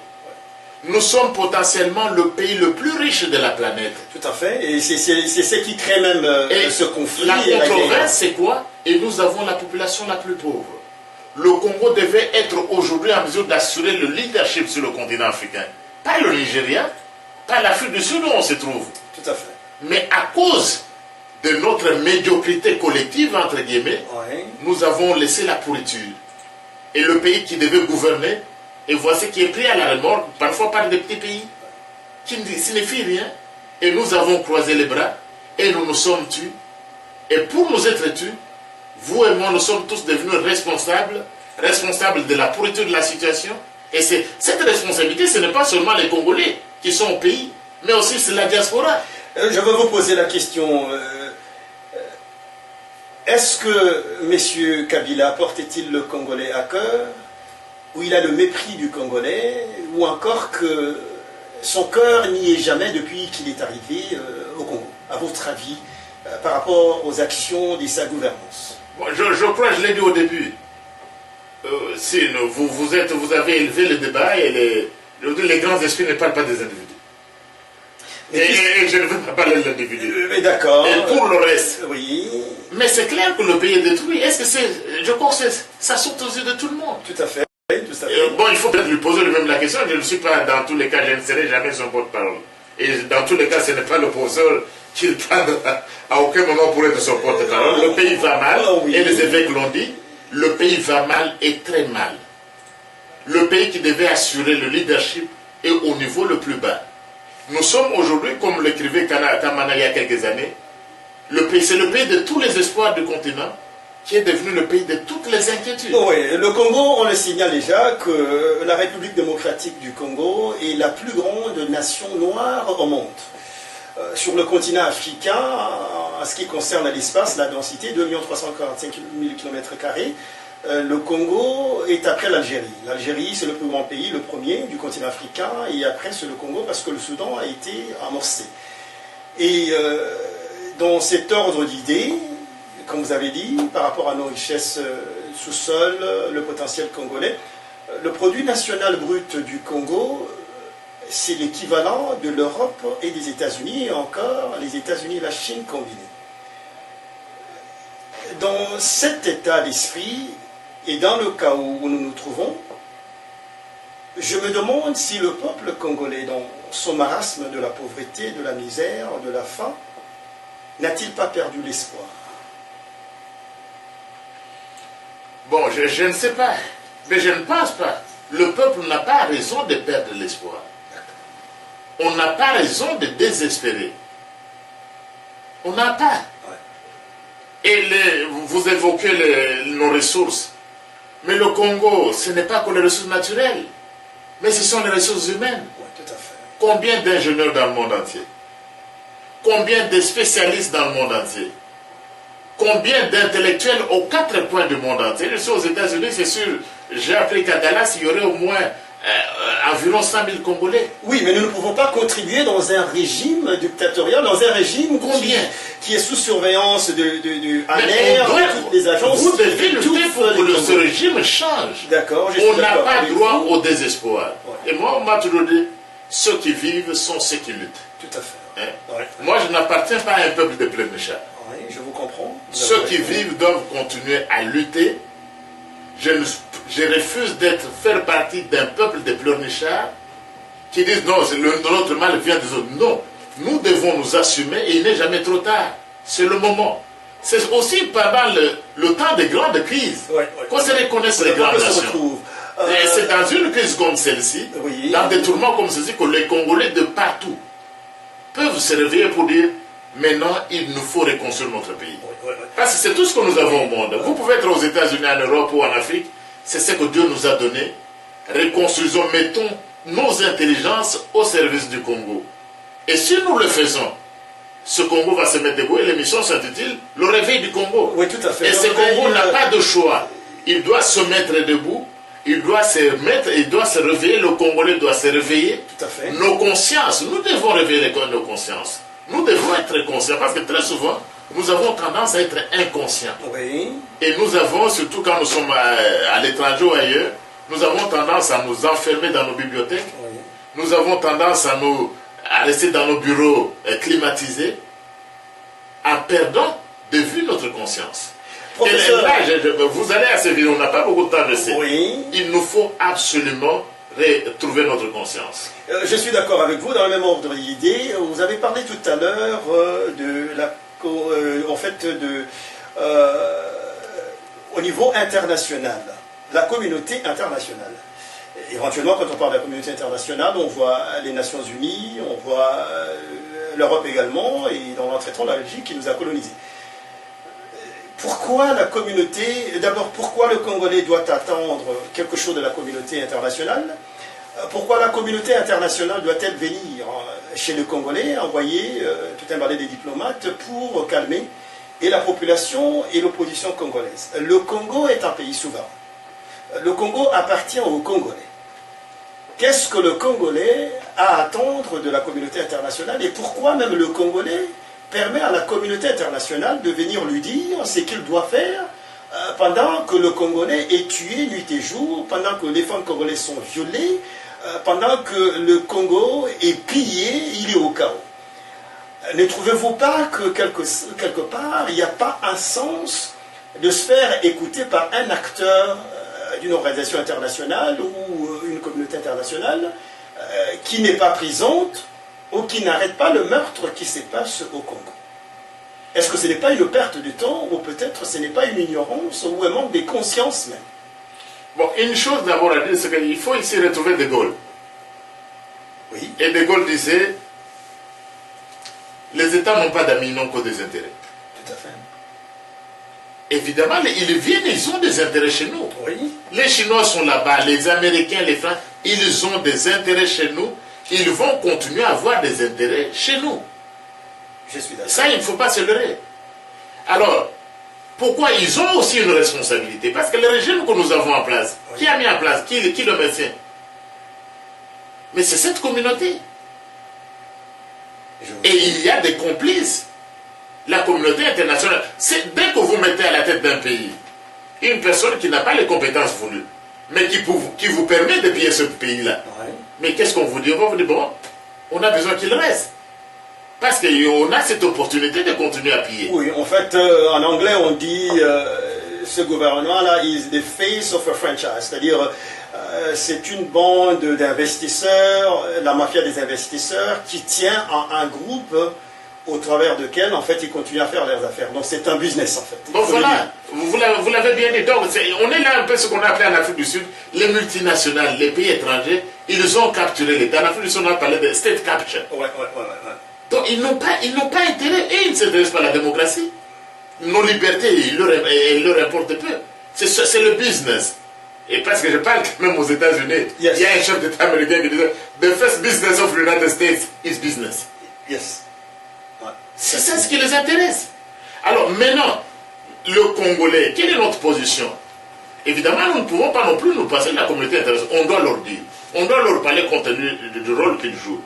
Nous sommes potentiellement le pays le plus riche de la planète. Tout à fait. Et c'est ce qui crée même ce conflit. La controverse, c'est quoi? Et nous avons la population la plus pauvre. Le Congo devait être aujourd'hui en mesure d'assurer le leadership sur le continent africain. Pas le Nigeria, pas l'Afrique du Sud où on se trouve. Tout à fait. Mais à cause de notre médiocrité collective, entre guillemets, Ouais. nous avons laissé la pourriture. Et le pays qui devait gouverner, et voici qui est pris à la remorque, parfois par des petits pays, qui ne signifient rien. Et nous avons croisé les bras, et nous nous sommes tus. Et pour nous être tus, vous et moi, nous sommes tous devenus responsables de la pourriture de la situation. Et cette responsabilité, ce n'est pas seulement les Congolais qui sont au pays, mais aussi c'est la diaspora. Je veux vous poser la question. Est-ce que M. Kabila porte-t-il le Congolais à cœur, ou il a le mépris du Congolais, ou encore que son cœur n'y est jamais depuis qu'il est arrivé au Congo, à votre avis, par rapport aux actions de sa gouvernance? Bon, je crois, je l'ai dit au début, si vous avez élevé le débat et les grands esprits ne parlent pas des individus. Et je ne veux pas parler de l'individu. D'accord. Et pour le reste. Oui. Mais c'est clair que le pays est détruit. Est-ce que c'est. Je crois que ça saute aux yeux de tout le monde. Tout à fait. Tout à fait. Bon, il faut peut-être lui poser lui-même la question. Je ne suis pas, dans tous les cas, je ne serai jamais son porte-parole. Et dans tous les cas, ce n'est pas l'opposeur qu'il parle à aucun moment pour être son porte-parole. Le pays va mal, oui. Et les évêques l'ont dit, le pays va mal et très mal. Le pays qui devait assurer le leadership est au niveau le plus bas. Nous sommes aujourd'hui, comme l'écrivait Kamana il y a quelques années, c'est le pays de tous les espoirs du continent qui est devenu le pays de toutes les inquiétudes. Oui, le Congo, on le signale déjà que la République démocratique du Congo est la plus grande nation noire au monde. Sur le continent africain, en ce qui concerne l'espace, la densité, 2 345 000 km², le Congo est après l'Algérie. L'Algérie, c'est le plus grand pays, le premier du continent africain, et après c'est le Congo parce que le Soudan a été amorcé. Et dans cet ordre d'idées, comme vous avez dit, par rapport à nos richesses sous-sol, le potentiel congolais, le produit national brut du Congo, c'est l'équivalent de l'Europe et des États-Unis, et encore les États-Unis et la Chine combinés. Dans cet état d'esprit, et dans le cas où nous nous trouvons, je me demande si le peuple congolais, dans son marasme de la pauvreté, de la misère, de la faim, n'a-t-il pas perdu l'espoir? Bon, je ne sais pas, mais je ne pense pas. Le peuple n'a pas raison de perdre l'espoir. On n'a pas raison de désespérer. On n'a pas. Et vous évoquez nos ressources. Mais le Congo, ce n'est pas que les ressources naturelles, mais ce sont les ressources humaines. Oui, tout à fait. Combien d'ingénieurs dans le monde entier? Combien de spécialistes dans le monde entier? Combien d'intellectuels aux 4 coins du monde entier? Je suis aux États-Unis, c'est sûr. J'ai appris qu'à Dallas, il y aurait au moins environ 100 000 Congolais. Oui, mais nous ne pouvons pas contribuer dans un régime dictatorial, dans un régime Combien qui est sous surveillance de ANER, de toutes les agences. Vous devez lutter pour que ce régime change. D'accord, on n'a pas droit au désespoir. Ouais. Et moi, on m'a toujours dit, ceux qui vivent sont ceux qui luttent. Tout à fait. Hein? Ouais. Moi, je n'appartiens pas à un peuple de pleurnichards. Oui, je vous comprends. Ceux qui vivent doivent continuer à lutter. Je refuse faire partie d'un peuple de pleurnichards qui disent non, notre mal vient des autres. Non, nous devons nous assumer et il n'est jamais trop tard. C'est le moment. C'est aussi pendant le temps des grandes crises qu'on se reconnaisse les grandes nations. C'est dans une crise comme celle-ci, dans des tourments comme ceci, que les Congolais de partout peuvent se réveiller pour dire maintenant il nous faut reconstruire notre pays. Parce que c'est tout ce que nous avons au monde. Vous pouvez être aux États-Unis, en Europe ou en Afrique, c'est ce que Dieu nous a donné. Reconstruisons, mettons nos intelligences au service du Congo. Et si nous le faisons, ce Congo va se mettre debout et l'émission s'intitule Le réveil du Congo. Oui, tout à fait. Et ce Congo n'a pas de choix. Il doit se mettre debout, il doit se mettre, il doit se réveiller, le Congolais doit se réveiller. Tout à fait. Nos consciences, nous devons réveiller nos consciences. Nous devons être conscients parce que très souvent, nous avons tendance à être inconscients. Oui. Et nous avons, surtout quand nous sommes à l'étranger ou ailleurs, nous avons tendance à nous enfermer dans nos bibliothèques. Oui. Nous avons tendance à rester dans nos bureaux climatisés en perdant de vue notre conscience. Professeur, et là, vous allez à ces vidéos, on n'a pas beaucoup de temps, je sais. Oui. Il nous faut absolument retrouver notre conscience. Je suis d'accord avec vous, dans le même ordre d'idée. Vous avez parlé tout à l'heure au niveau international, la communauté internationale. Éventuellement, quand on parle de la communauté internationale, on voit les Nations Unies, on voit l'Europe également, et dans l'entretemps, la Belgique qui nous a colonisés. Pourquoi la communauté, d'abord, pourquoi le Congolais doit attendre quelque chose de la communauté internationale? Pourquoi la communauté internationale doit-elle venir chez le Congolais, envoyer tout un balai de diplomates pour calmer et la population et l'opposition congolaise? Le Congo est un pays souverain. Le Congo appartient aux Congolais. Qu'est-ce que le Congolais a à attendre de la communauté internationale et pourquoi même le Congolais permet à la communauté internationale de venir lui dire ce qu'il doit faire pendant que le Congolais est tué nuit et jour, pendant que les femmes congolaises sont violées, pendant que le Congo est pillé, il est au chaos. Ne trouvez-vous pas que quelque part, il n'y a pas un sens de se faire écouter par un acteur d'une organisation internationale ou une communauté internationale qui n'est pas présente ou qui n'arrête pas le meurtre qui se passe au Congo? Est-ce que ce n'est pas une perte de temps ou peut-être ce n'est pas une ignorance ou un manque de conscience même? Bon, une chose d'abord à dire, c'est qu'il faut ici retrouver De Gaulle. Oui. Et De Gaulle disait, les États n'ont pas d'amis, n'ont que des intérêts. Tout à fait. Évidemment, ils viennent, ils ont des intérêts chez nous. Oui. Les Chinois sont là-bas, les Américains, les Français, ils ont des intérêts chez nous. Ils vont continuer à avoir des intérêts chez nous. Je suis d'accord. Ça, il ne faut pas se leurrer. Alors, pourquoi ils ont aussi une responsabilité? Parce que le régime que nous avons en place, oui. Qui a mis en place? Qui le maintient? Mais c'est cette communauté. Et il y a des complices. La communauté internationale, c'est dès que vous mettez à la tête d'un pays une personne qui n'a pas les compétences voulues, mais qui vous permet de piller ce pays-là. Oui. Mais qu'est-ce qu'on vous dit? On va vous dire, bon, on a besoin qu'il reste. Parce qu'on a cette opportunité de continuer à piller. Oui, en fait, en anglais, on dit ce gouvernement-là is the face of a franchise. C'est-à-dire, c'est une bande d'investisseurs, la mafia des investisseurs, qui tient à un groupe au travers duquel, en fait, ils continuent à faire leurs affaires. Donc, c'est un business, en fait. Donc, voilà, vous l'avez bien dit. Donc, on est là un peu ce qu'on a appelé en Afrique du Sud, les multinationales, les pays étrangers, ils ont capturé l'État. En Afrique du Sud, on a parlé de state capture. Ouais. Donc, ils n'ont pas intérêt, et ils ne s'intéressent pas à la démocratie. Nos libertés, ils leur importent peu. C'est le business. Et parce que je parle quand même aux États-Unis, yes. Il y a un chef d'État américain qui disait The first business of the United States is business. Yes. C'est ça ce qui les intéresse. Alors maintenant, le Congolais, quelle est notre position? Évidemment, nous ne pouvons pas non plus nous passer de la communauté internationale. On doit leur dire. On doit leur parler compte tenu du rôle qu'ils jouent.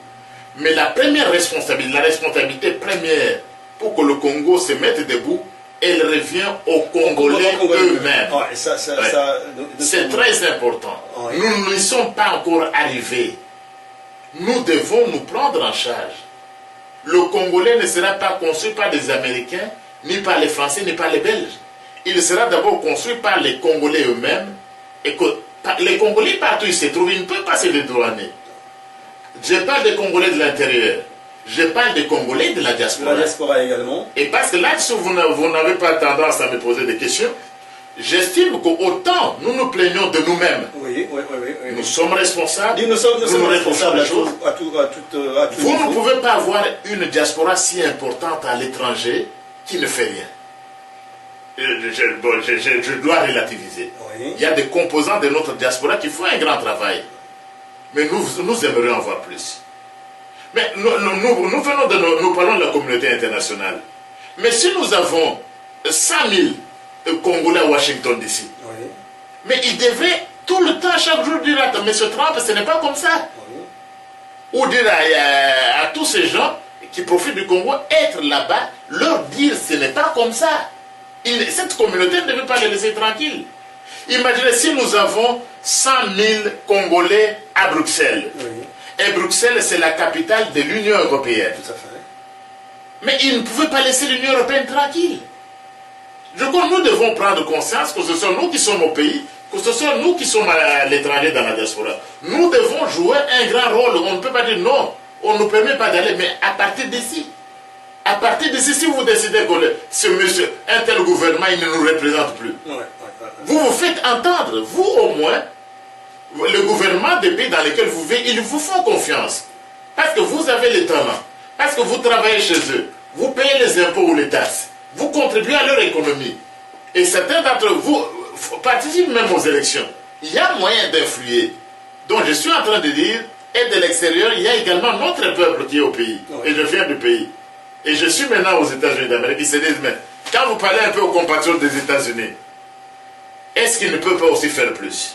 Mais la première responsabilité, la responsabilité première pour que le Congo se mette debout, elle revient aux Congolais eux-mêmes. Ouais, c'est très important. Ouais. Nous n'y sommes pas encore arrivés. Nous devons nous prendre en charge. Le Congolais ne sera pas construit par des Américains, ni par les Français, ni par les Belges. Il sera d'abord construit par les Congolais eux-mêmes. Et que les Congolais, partout où ils se trouvent, ils ne peuvent pas se dédouaner. Je parle des Congolais de l'intérieur. Je parle des Congolais de la diaspora. La diaspora également. Et parce que là-dessus, vous n'avez pas tendance à me poser des questions, j'estime qu'autant nous nous plaignons de nous-mêmes, oui. nous sommes responsables, nous sommes responsables à tout vous ne pouvez pas avoir une diaspora si importante à l'étranger qui ne fait rien. Je dois relativiser. Oui. Il y a des composants de notre diaspora qui font un grand travail. Mais nous aimerions avoir plus. Mais nous parlons de la communauté internationale. Mais si nous avons 100 000 Congolais à Washington DC, oui. mais ils devraient tout le temps, chaque jour, dire à M. Trump, ce n'est pas comme ça. Oui. Ou dire à tous ces gens qui profitent du Congo, être là-bas, leur dire ce n'est pas comme ça. Cette communauté ne devait pas les laisser tranquilles. Imaginez si nous avons 100 000 Congolais à Bruxelles. Oui. Et Bruxelles, c'est la capitale de l'Union européenne. Tout à fait. Mais ils ne pouvaient pas laisser l'Union européenne tranquille. Je crois que nous devons prendre conscience que ce sont nous qui sommes au pays, que ce sont nous qui sommes à l'étranger dans la diaspora. Nous devons jouer un grand rôle. On ne peut pas dire non, on ne nous permet pas d'aller, mais à partir d'ici. À partir d'ici, si vous décidez que ce monsieur, un tel gouvernement, il ne nous représente plus, vous vous faites entendre, vous au moins, le gouvernement des pays dans lesquels vous vivez, ils vous font confiance. Parce que vous avez les talents, parce que vous travaillez chez eux, vous payez les impôts ou les taxes, vous contribuez à leur économie. Et certains d'entre vous participent même aux élections. Il y a moyen d'influer. Donc je suis en train de dire, et de l'extérieur, il y a également notre peuple qui est au pays. Et je viens du pays. Et je suis maintenant aux États-Unis d'Amérique. Ils se disent, mais quand vous parlez un peu aux compatriotes des États-Unis, est-ce qu'ils ne peuvent pas aussi faire plus?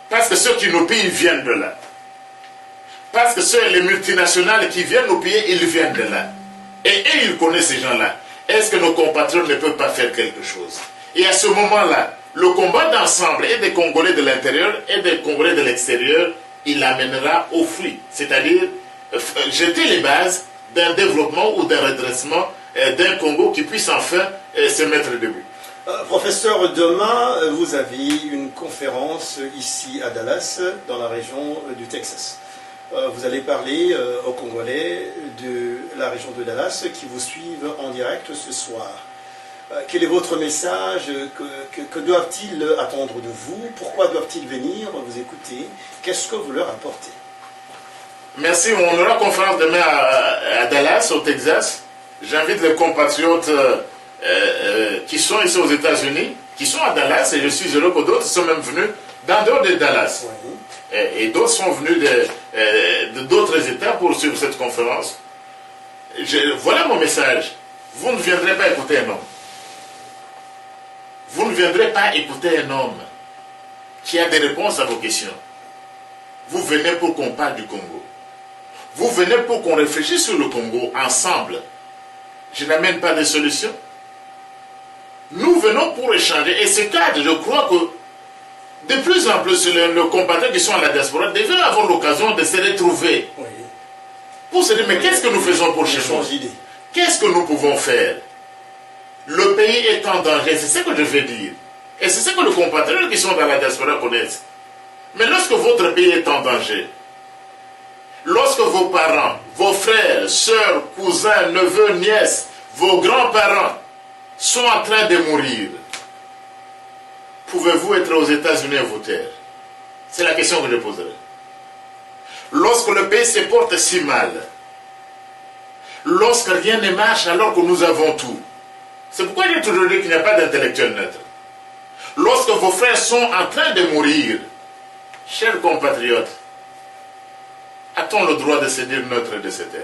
Parce que ceux qui nous pillent viennent de là. Parce que les multinationales qui viennent nous piller, ils viennent de là. Et eux, ils connaissent ces gens-là. Est-ce que nos compatriotes ne peuvent pas faire quelque chose? Et à ce moment-là, le combat d'ensemble et des Congolais de l'intérieur et des Congolais de l'extérieur, il amènera au fruit. C'est-à-dire jeter les bases d'un développement ou d'un redressement d'un Congo qui puisse enfin se mettre debout. Professeur, demain, vous avez une conférence ici à Dallas, dans la région du Texas. Vous allez parler aux Congolais de la région de Dallas qui vous suivent en direct ce soir. Quel est votre message? Que doivent-ils attendre de vous? Pourquoi doivent-ils venir vous écouter? Qu'est-ce que vous leur apportez? Merci. On aura conférence demain à Dallas, au Texas. J'invite les compatriotes qui sont ici aux États-Unis, qui sont à Dallas, et je suis heureux que d'autres sont même venus d'en dehors de Dallas. Oui. Et d'autres sont venus d'autres États pour suivre cette conférence. Voilà mon message. Vous ne viendrez pas écouter un homme. Vous ne viendrez pas écouter un homme qui a des réponses à vos questions. Vous venez pour qu'on parle du Congo. Vous venez pour qu'on réfléchisse sur le Congo ensemble. Je n'amène pas de solution. Nous venons pour échanger. Et ce cadre, je crois que de plus en plus, les compatriotes qui sont à la diaspora devaient avoir l'occasion de se retrouver. Oui. Pour se dire, mais qu'est-ce que nous faisons pour chez nous? Qu'est-ce que nous pouvons faire? Le pays est en danger, c'est ce que je veux dire. Et c'est ce que les compatriotes qui sont dans la diaspora connaissent. Mais lorsque votre pays est en danger, lorsque vos parents, vos frères, sœurs, cousins, neveux, nièces, vos grands-parents sont en train de mourir, pouvez-vous être aux États-Unis et vous taire? C'est la question que je poserai. Lorsque le pays se porte si mal, lorsque rien ne marche alors que nous avons tout, c'est pourquoi j'ai toujours dit qu'il n'y a pas d'intellectuel neutre. Lorsque vos frères sont en train de mourir, chers compatriotes, a-t-on le droit de se dire neutre de cette terre?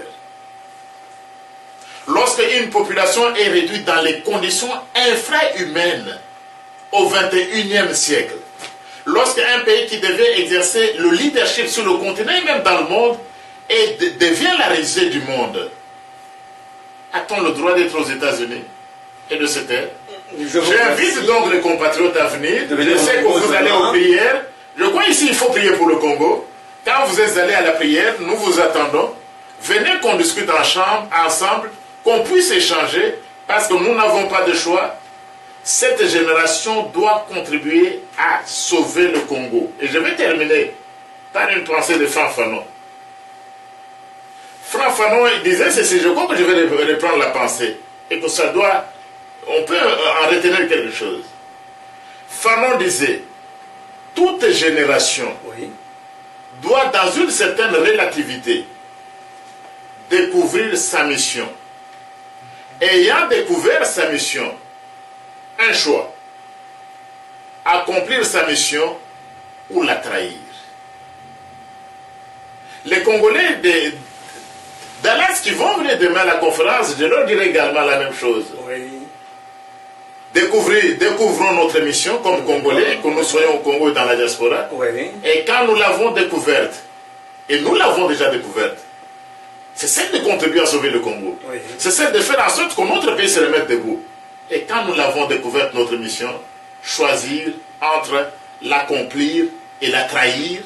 Lorsque une population est réduite dans les conditions infrahumaines au XXIe siècle, lorsqu'un pays qui devait exercer le leadership sur le continent et même dans le monde devient la risée du monde, a-t-on le droit d'être aux États-Unis et de se taire? J'invite donc les compatriotes à venir. Je sais que vous allez aux prières. Je crois ici il faut prier pour le Congo. Quand vous êtes allés à la prière, nous vous attendons. Venez qu'on discute ensemble, qu'on puisse échanger, parce que nous n'avons pas de choix. Cette génération doit contribuer à sauver le Congo. Et je vais terminer par une pensée de Franck Fanon. Franck Fanon disait ceci, je crois que je vais reprendre la pensée, et que ça doit, on peut en retenir quelque chose. Fanon disait, toute génération doit, dans une certaine relativité, découvrir sa mission. Ayant découvert sa mission, un choix, accomplir sa mission ou la trahir. Les Congolais de Dallas qui vont venir demain à la conférence, je leur dirai également la même chose. Découvrons notre mission comme Congolais, que nous soyons au Congo et dans la diaspora. Et quand nous l'avons découverte, et nous l'avons déjà découverte, c'est celle de contribuer à sauver le Congo. C'est celle de faire en sorte que notre pays se remette debout. Et quand nous l'avons découverte, notre mission, choisir entre l'accomplir et la trahir.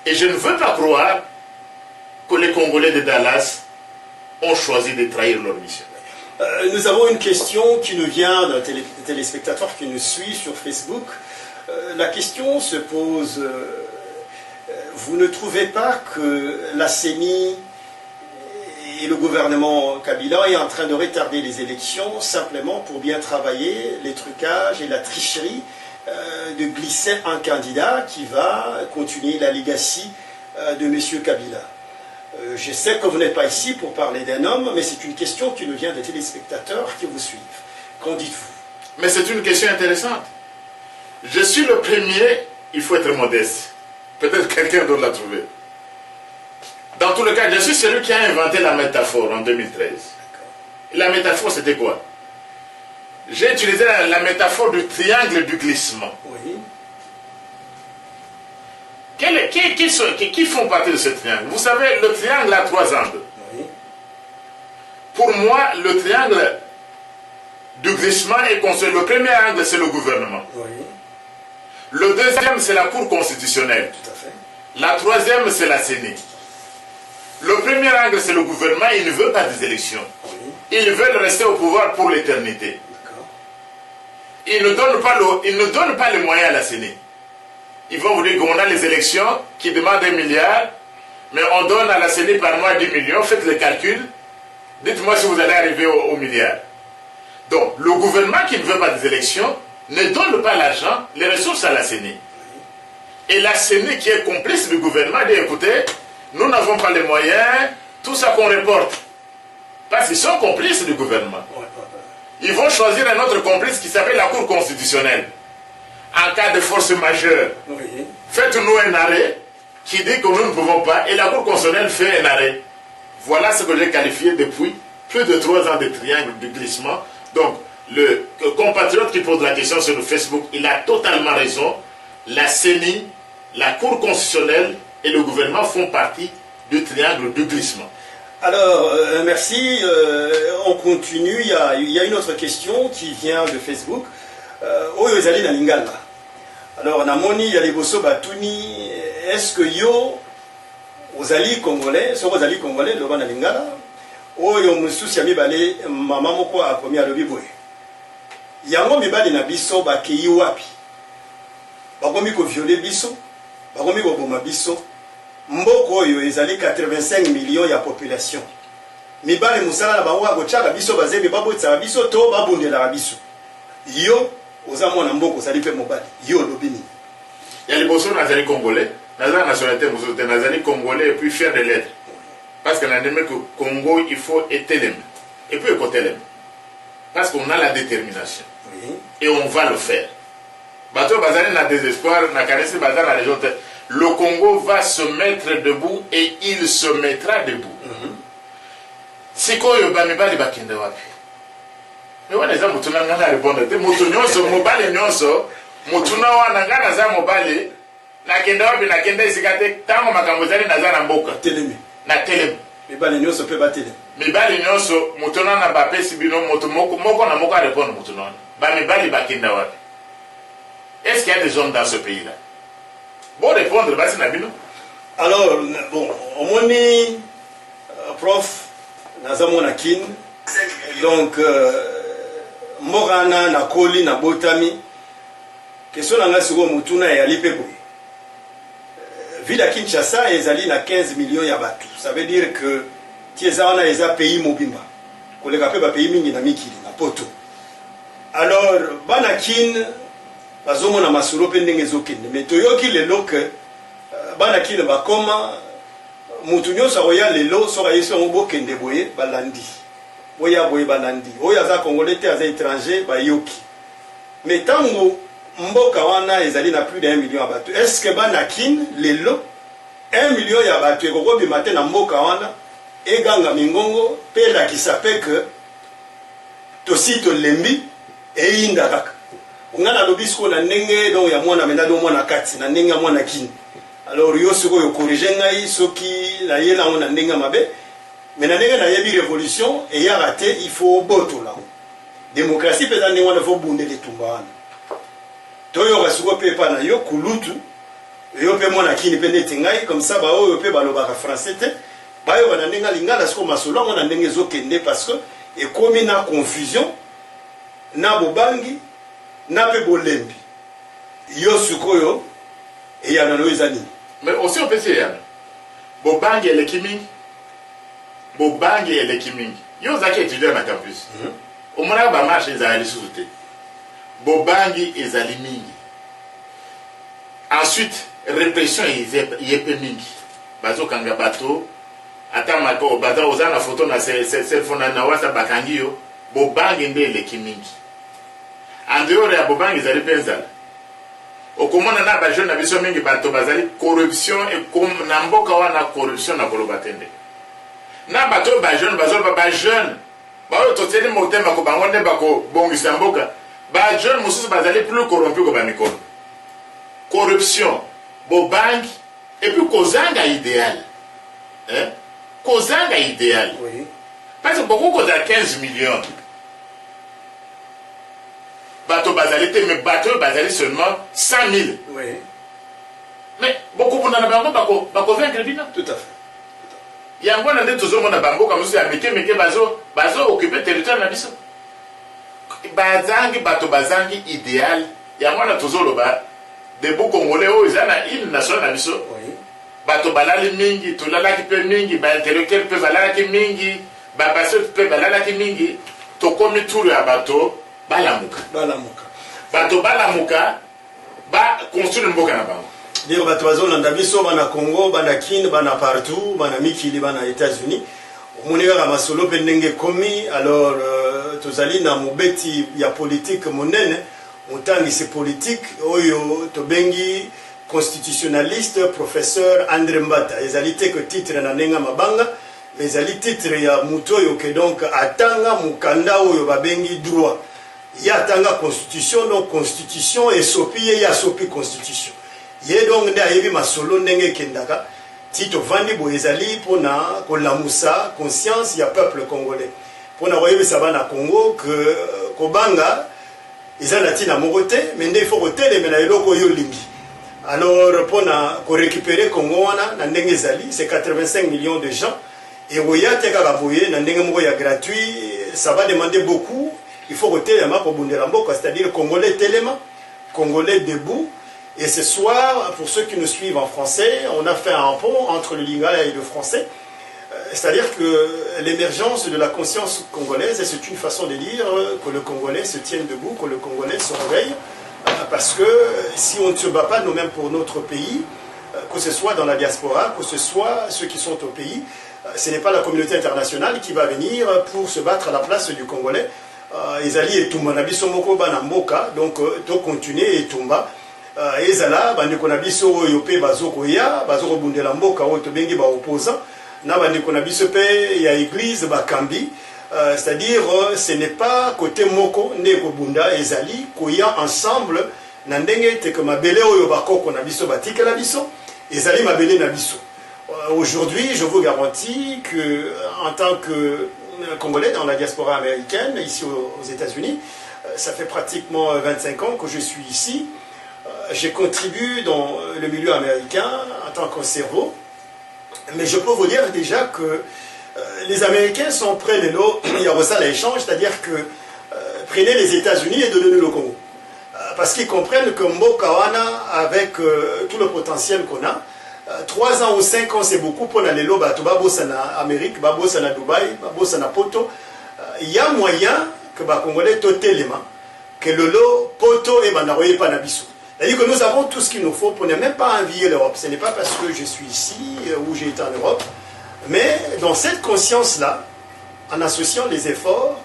Et je ne veux pas croire que les Congolais de Dallas ont choisi de trahir leur mission. Nous avons une question qui nous vient d'un téléspectateur qui nous suit sur Facebook. La question se pose, vous ne trouvez pas que la CENI et le gouvernement Kabila est en train de retarder les élections simplement pour bien travailler les trucages et la tricherie de glisser un candidat qui va continuer la legacy de M. Kabila? Je sais que vous n'êtes pas ici pour parler d'un homme, mais c'est une question qui nous vient des téléspectateurs qui vous suivent. Qu'en dites-vous? Mais c'est une question intéressante. Je suis le premier, il faut être modeste. Peut-être quelqu'un d'autre l'a trouvé. Dans tous les cas, je suis celui qui a inventé la métaphore en 2013. La métaphore, c'était quoi? J'ai utilisé la métaphore du triangle du glissement. Oui. Qui font partie de ce triangle? Vous savez, le triangle a 3 angles. Oui. Pour moi, le triangle du glissement est construit. Le premier angle, c'est le gouvernement. Oui. Le deuxième, c'est la Cour constitutionnelle. Tout à fait. La troisième, c'est la CENI. Le premier angle, c'est le gouvernement. Il ne veut pas des élections. Oui. Ils veulent rester au pouvoir pour l'éternité. Ils ne donnent pas les moyens à la CENI. Ils vont vous dire qu'on a les élections qui demandent 1 milliard, mais on donne à la CENI par mois 10 millions, faites le calcul, dites-moi si vous allez arriver au milliard. Donc, le gouvernement qui ne veut pas des élections ne donne pas l'argent, les ressources à la CENI. Et la CENI qui est complice du gouvernement dit, écoutez, nous n'avons pas les moyens, tout ça qu'on reporte. Parce qu'ils sont complices du gouvernement. Ils vont choisir un autre complice qui s'appelle la Cour constitutionnelle. En cas de force majeure, faites-nous un arrêt qui dit que nous ne pouvons pas, et la Cour constitutionnelle fait un arrêt. Voilà ce que j'ai qualifié depuis plus de 3 ans de triangle du glissement. Donc, le compatriote qui pose la question sur le Facebook, il a totalement raison. La CENI, la Cour constitutionnelle et le gouvernement font partie du triangle du glissement. Alors, merci. On continue. Il y a une autre question qui vient de Facebook. Oyo ezali na lingala. Alors, namoni ya liboso batuni, est-ce que yo ozali congolais, so ozali congolais loba na lingala, oyo mususi ya mibale mama moko akomi alobi boye. Yango mibale na biso bakei wapi? Bakomi ko violer biso, bakomi ko boma biso. Mboko oyo ezali 85 millions ya population. Mibale musala na bango akochaka biso bazemi babotsa biso to babundela biso. Yo oza mwana mboko ozali pe mobali. Yo lobini. Ya liboso nazali congolais, nazali nationalité mususu te, nazali congolais et puis fier de l'être. Parce que n'andeme que Congo il faut etelem. Et puis ekotelem. Parce qu'on a la détermination. Oui. Et on va le faire. Bato bazali na désespoir, na kanesi bazali na région. Le Congo va se mettre debout et il se mettra debout. Sikoyo bamibali bakende wapi? Mais wana za mutuna ngana répondre te mutu nyonso mobali nyonso mutuna wana ngana za mobali na kende wapi na kende isikate tango makambo zali na za na mboka Telemi. na telemi. mibali nyonso pe batele mibali nyonso mutona na bapesi bino moto moko na moko a répondre mutona ba mibali bakinda wapi? Est-ce qu'il y a des hommes dans ce pays-là? Bon répondre basi na bino. Alors bon omoni prof nazamona kin donc morana na koli na botami question na ngasi ko mutuna ya lipe boy ville à Kinshasa ezali na 15 millions ya batu, ça veut dire que tieza na eza pays mobimba koleka pe ba pays mingi na mikili na poto. Alors bana kin bazomona masolo pe ndenge ezokende mais toyoki lelo ke bana kin bakoma mutu nyonso oya lelo soka yeso ngobokende boye balandi boya boye balandi oya za congolais te aza étranger bayoki mais tango mboka wana ezali na plus de 1 million ya bato. Est-ce que bana kin lelo 1 million ya bato ekokobi mate na mboka wana eganga mingongo pe la kisape que tosi to lembi e inda kaka ngana lobisko na ndenge donc ya mwana mena do mwana kati na ndenge ya mwana kin. Alors yo siko yo corriger ngai soki la yela on na ndenge mabe mais na ndenge na yebi révolution et ya raté il faut boto là démocratie peut ndenge wana faut bunde le tumba wana toyo rasiko pe pa na yo kulutu yo pe mwana kini pe neti ngai comme ça ba oyo pe balobaka français te ba yo na ndenge lingala siko masolo ngona ndenge zokende parce que et comme na confusion na bobangi na pe bolembi yo sikoyo et ya na loizani. Mais aussi on peut dire bobangi ele kimi bobangi ele kimi yo zaki étudiant na campus au mona ba marche ezali sous-te bobangi ezali mingi. Ensuite répression yepe mingi bazo kanga bato ata mako baza ozana photo na cell phone na wasa bakangi yo bobangi nde eleki mingi. En dehors ya bobangi ezali penzala okomona na ba jeune na biso mingi bato bazali corruption et comme na mboka wana corruption na koloba tende na bato ba jeune bazo ba jeune ba oyo toteli motema ko bango nde bako bongisa mboka ba jeune mususu bazali plus corrompu ko ba mikolo corruption bobangi et puis kozanga idéal kozanga idéal Oui. parce que beaucoup koza 15 millions bateau basalité, mais bateau basalité seulement 100 000. Oui. Mais beaucoup de gens ne pas convaincre. Tout à fait. Il y a un bon endroit toujours mon abambo comme ça, mais bazo occuper territoire na biso. Bazangi bateau bazangi idéal. Il y a un bon toujours le bas. Des beaux Congolais où ils ont une nation na biso. Oui. Bateau balali mingi, tout la qui peut mingi, ba intellectuel peut balala qui mingi, ba bateau peut balala qui mingi. To comme tout le bateau. Balamuka. Bato balamuka ba construire mboka na bango. Dire bato bazolanda biso bana Congo, bana Kin, bana partout, bana mikili, bana États-Unis. Omoneka ka masolo pe ndenge komi alors tozali na mobeti ya politique monene, motangi c'est politique oyo tobengi constitutionnaliste professeur André Mbata. Ezali te que titre na nenga mabanga, mais ezali titre ya muto yo que donc atanga mukanda oyo babengi droit. Il y a tanga constitution, donc constitution et sopi, il y a sopi constitution. Il y a donc des masolo ndenge kendaka, tito vandi boezali pour na kolamusa conscience il y a peuple congolais. Pour na voyer ça va na Congo que kobanga izalati na mogote, mais il faut hôtel mais na eloko yo lingi. Alors pour na ko récupérer Congo wana na ndenge zali, c'est 85 millions de gens et oya teka ka boye na ndenge moko ya gratuit, ça va demander beaucoup. Il faut voter la pour Bundelambo, c'est-à-dire Congolais téléma, Congolais debout. Et ce soir, pour ceux qui nous suivent en français, on a fait un pont entre le lingala et le français. C'est-à-dire que l'émergence de la conscience congolaise, c'est une façon de dire que le Congolais se tienne debout, que le Congolais se réveille. Parce que si on ne se bat pas nous-mêmes pour notre pays, que ce soit dans la diaspora, que ce soit ceux qui sont au pays, ce n'est pas la communauté internationale qui va venir pour se battre à la place du Congolais. Ezali etumba na biso moko bana mboka donc to continuer etumba ezala bandeko na biso oyo pe bazoko ya bazoko bundela mboka oyo to bengi ba opposant na bandeko na biso pe ya église bakambi c'est-à-dire ce n'est pas côté moko ndeko bunda ezali koya ensemble na ndenge te que mabele oyo bakoko na biso batikela biso ezali mabele na biso Aujourd'hui, je vous garantis qu'en tant que Congolais dans la diaspora américaine, ici aux États-Unis, ça fait pratiquement 25 ans que je suis ici. J'ai contribué dans le milieu américain en tant que cerveau, mais je peux vous dire déjà que les Américains sont prêts, il y a ça l'échange, c'est-à-dire que prenez les États-Unis et donnez-nous le Congo. Parce qu'ils comprennent que Mbokawana, avec tout le potentiel qu'on a, 3 ans ou 5 ans, c'est beaucoup pour aller là, en Amérique, en Dubaï, en Poto. Il y a moyen que les Congolais totalement, que le lot, Poto et Banaroye Panabiso. C'est-à-dire que nous avons tout ce qu'il nous faut pour ne même pas envier l'Europe. Ce n'est pas parce que je suis ici ou j'ai été en Europe, mais dans cette conscience-là, en associant les efforts,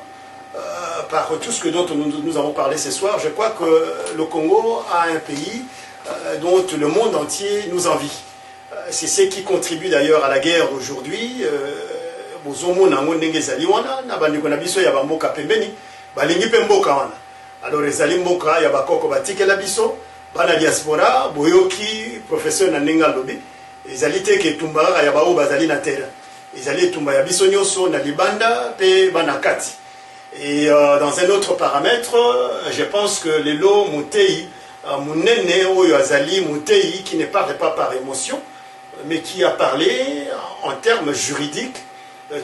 par tout ce dont nous avons parlé ce soir, je crois que le Congo a un pays dont le monde entier nous envie. C'est ce qui contribue d'ailleurs à la guerre aujourd'hui. Alors ezali mboka ya bakoko batikela biso bana diaspora boyoki professeur Nandenga lobi ezali te ke tumbaka ya bao bazali na terre ezali tumba ya biso nyoso na libanda pe bana kati. Et dans un autre paramètre, je pense que Lelo Moutei, Mounene Oyo Azali Moutei, qui ne parle pas par émotion, mais qui a parlé en termes juridiques,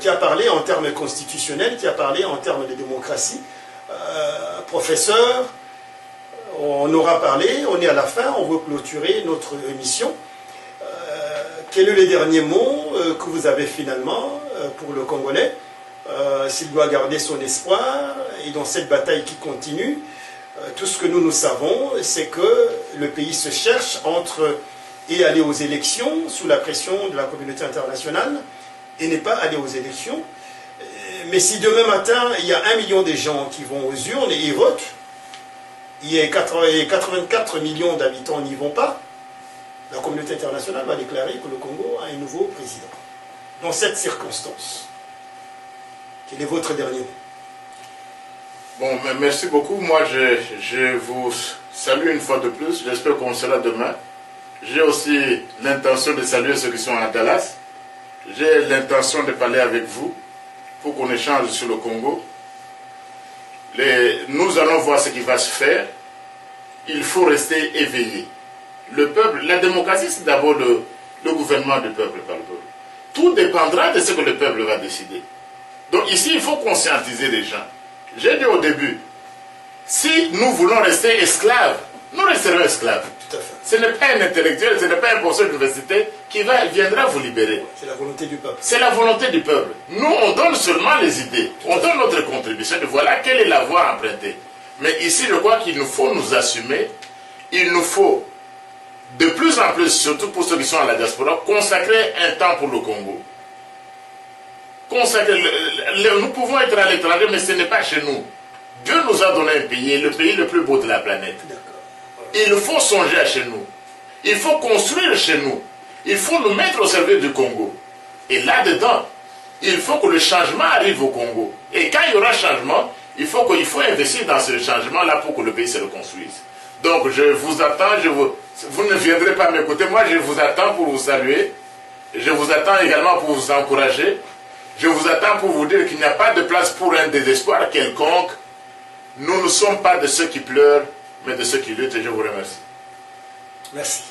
qui a parlé en termes constitutionnels, qui a parlé en termes de démocratie. Professeur, on aura parlé, on est à la fin, on veut clôturer notre émission. Quel est le dernier mot que vous avez finalement pour le Congolais? S'il doit garder son espoir, et dans cette bataille qui continue, tout ce que nous savons, c'est que le pays se cherche entre et aller aux élections sous la pression de la communauté internationale et ne pas aller aux élections. Mais si demain matin, il y a 1 million de gens qui vont aux urnes et ils votent, il y a 84 millions d'habitants n'y vont pas, la communauté internationale va déclarer que le Congo a un nouveau président. Dans cette circonstance, quel est votre dernier mot? Bon, merci beaucoup. Moi, je vous salue une fois de plus. J'espère qu'on sera demain. J'ai aussi l'intention de saluer ceux qui sont à Dallas. J'ai l'intention de parler avec vous pour qu'on échange sur le Congo. Nous allons voir ce qui va se faire. Il faut rester éveillé. Le peuple, la démocratie, c'est d'abord le gouvernement du peuple par le peuple. Tout dépendra de ce que le peuple va décider. Donc ici, il faut conscientiser les gens. J'ai dit au début, si nous voulons rester esclaves, nous resterons esclaves. Tout à fait. Ce n'est pas un intellectuel, ce n'est pas un professeur d'université qui viendra vous libérer. C'est la volonté du peuple. C'est la volonté du peuple. Nous, on donne seulement les idées. On donne notre contribution. Voilà quelle est la voie empruntée. Mais ici, je crois qu'il nous faut nous assumer. Il nous faut, de plus en plus, surtout pour ceux qui sont à la diaspora, consacrer un temps pour le Congo. Nous pouvons être à l'étranger, mais ce n'est pas chez nous. Dieu nous a donné un pays, le pays le plus beau de la planète. Il faut songer à chez nous. Il faut construire chez nous. Il faut nous mettre au service du Congo. Et là-dedans, il faut que le changement arrive au Congo. Et quand il y aura changement, il faut investir dans ce changement-là pour que le pays se reconstruise. Donc je vous attends, vous ne viendrez pas m'écouter, moi je vous attends pour vous saluer. Je vous attends également pour vous encourager. Je vous attends pour vous dire qu'il n'y a pas de place pour un désespoir quelconque. Nous ne sommes pas de ceux qui pleurent, mais de ceux qui luttent, et je vous remercie. Merci.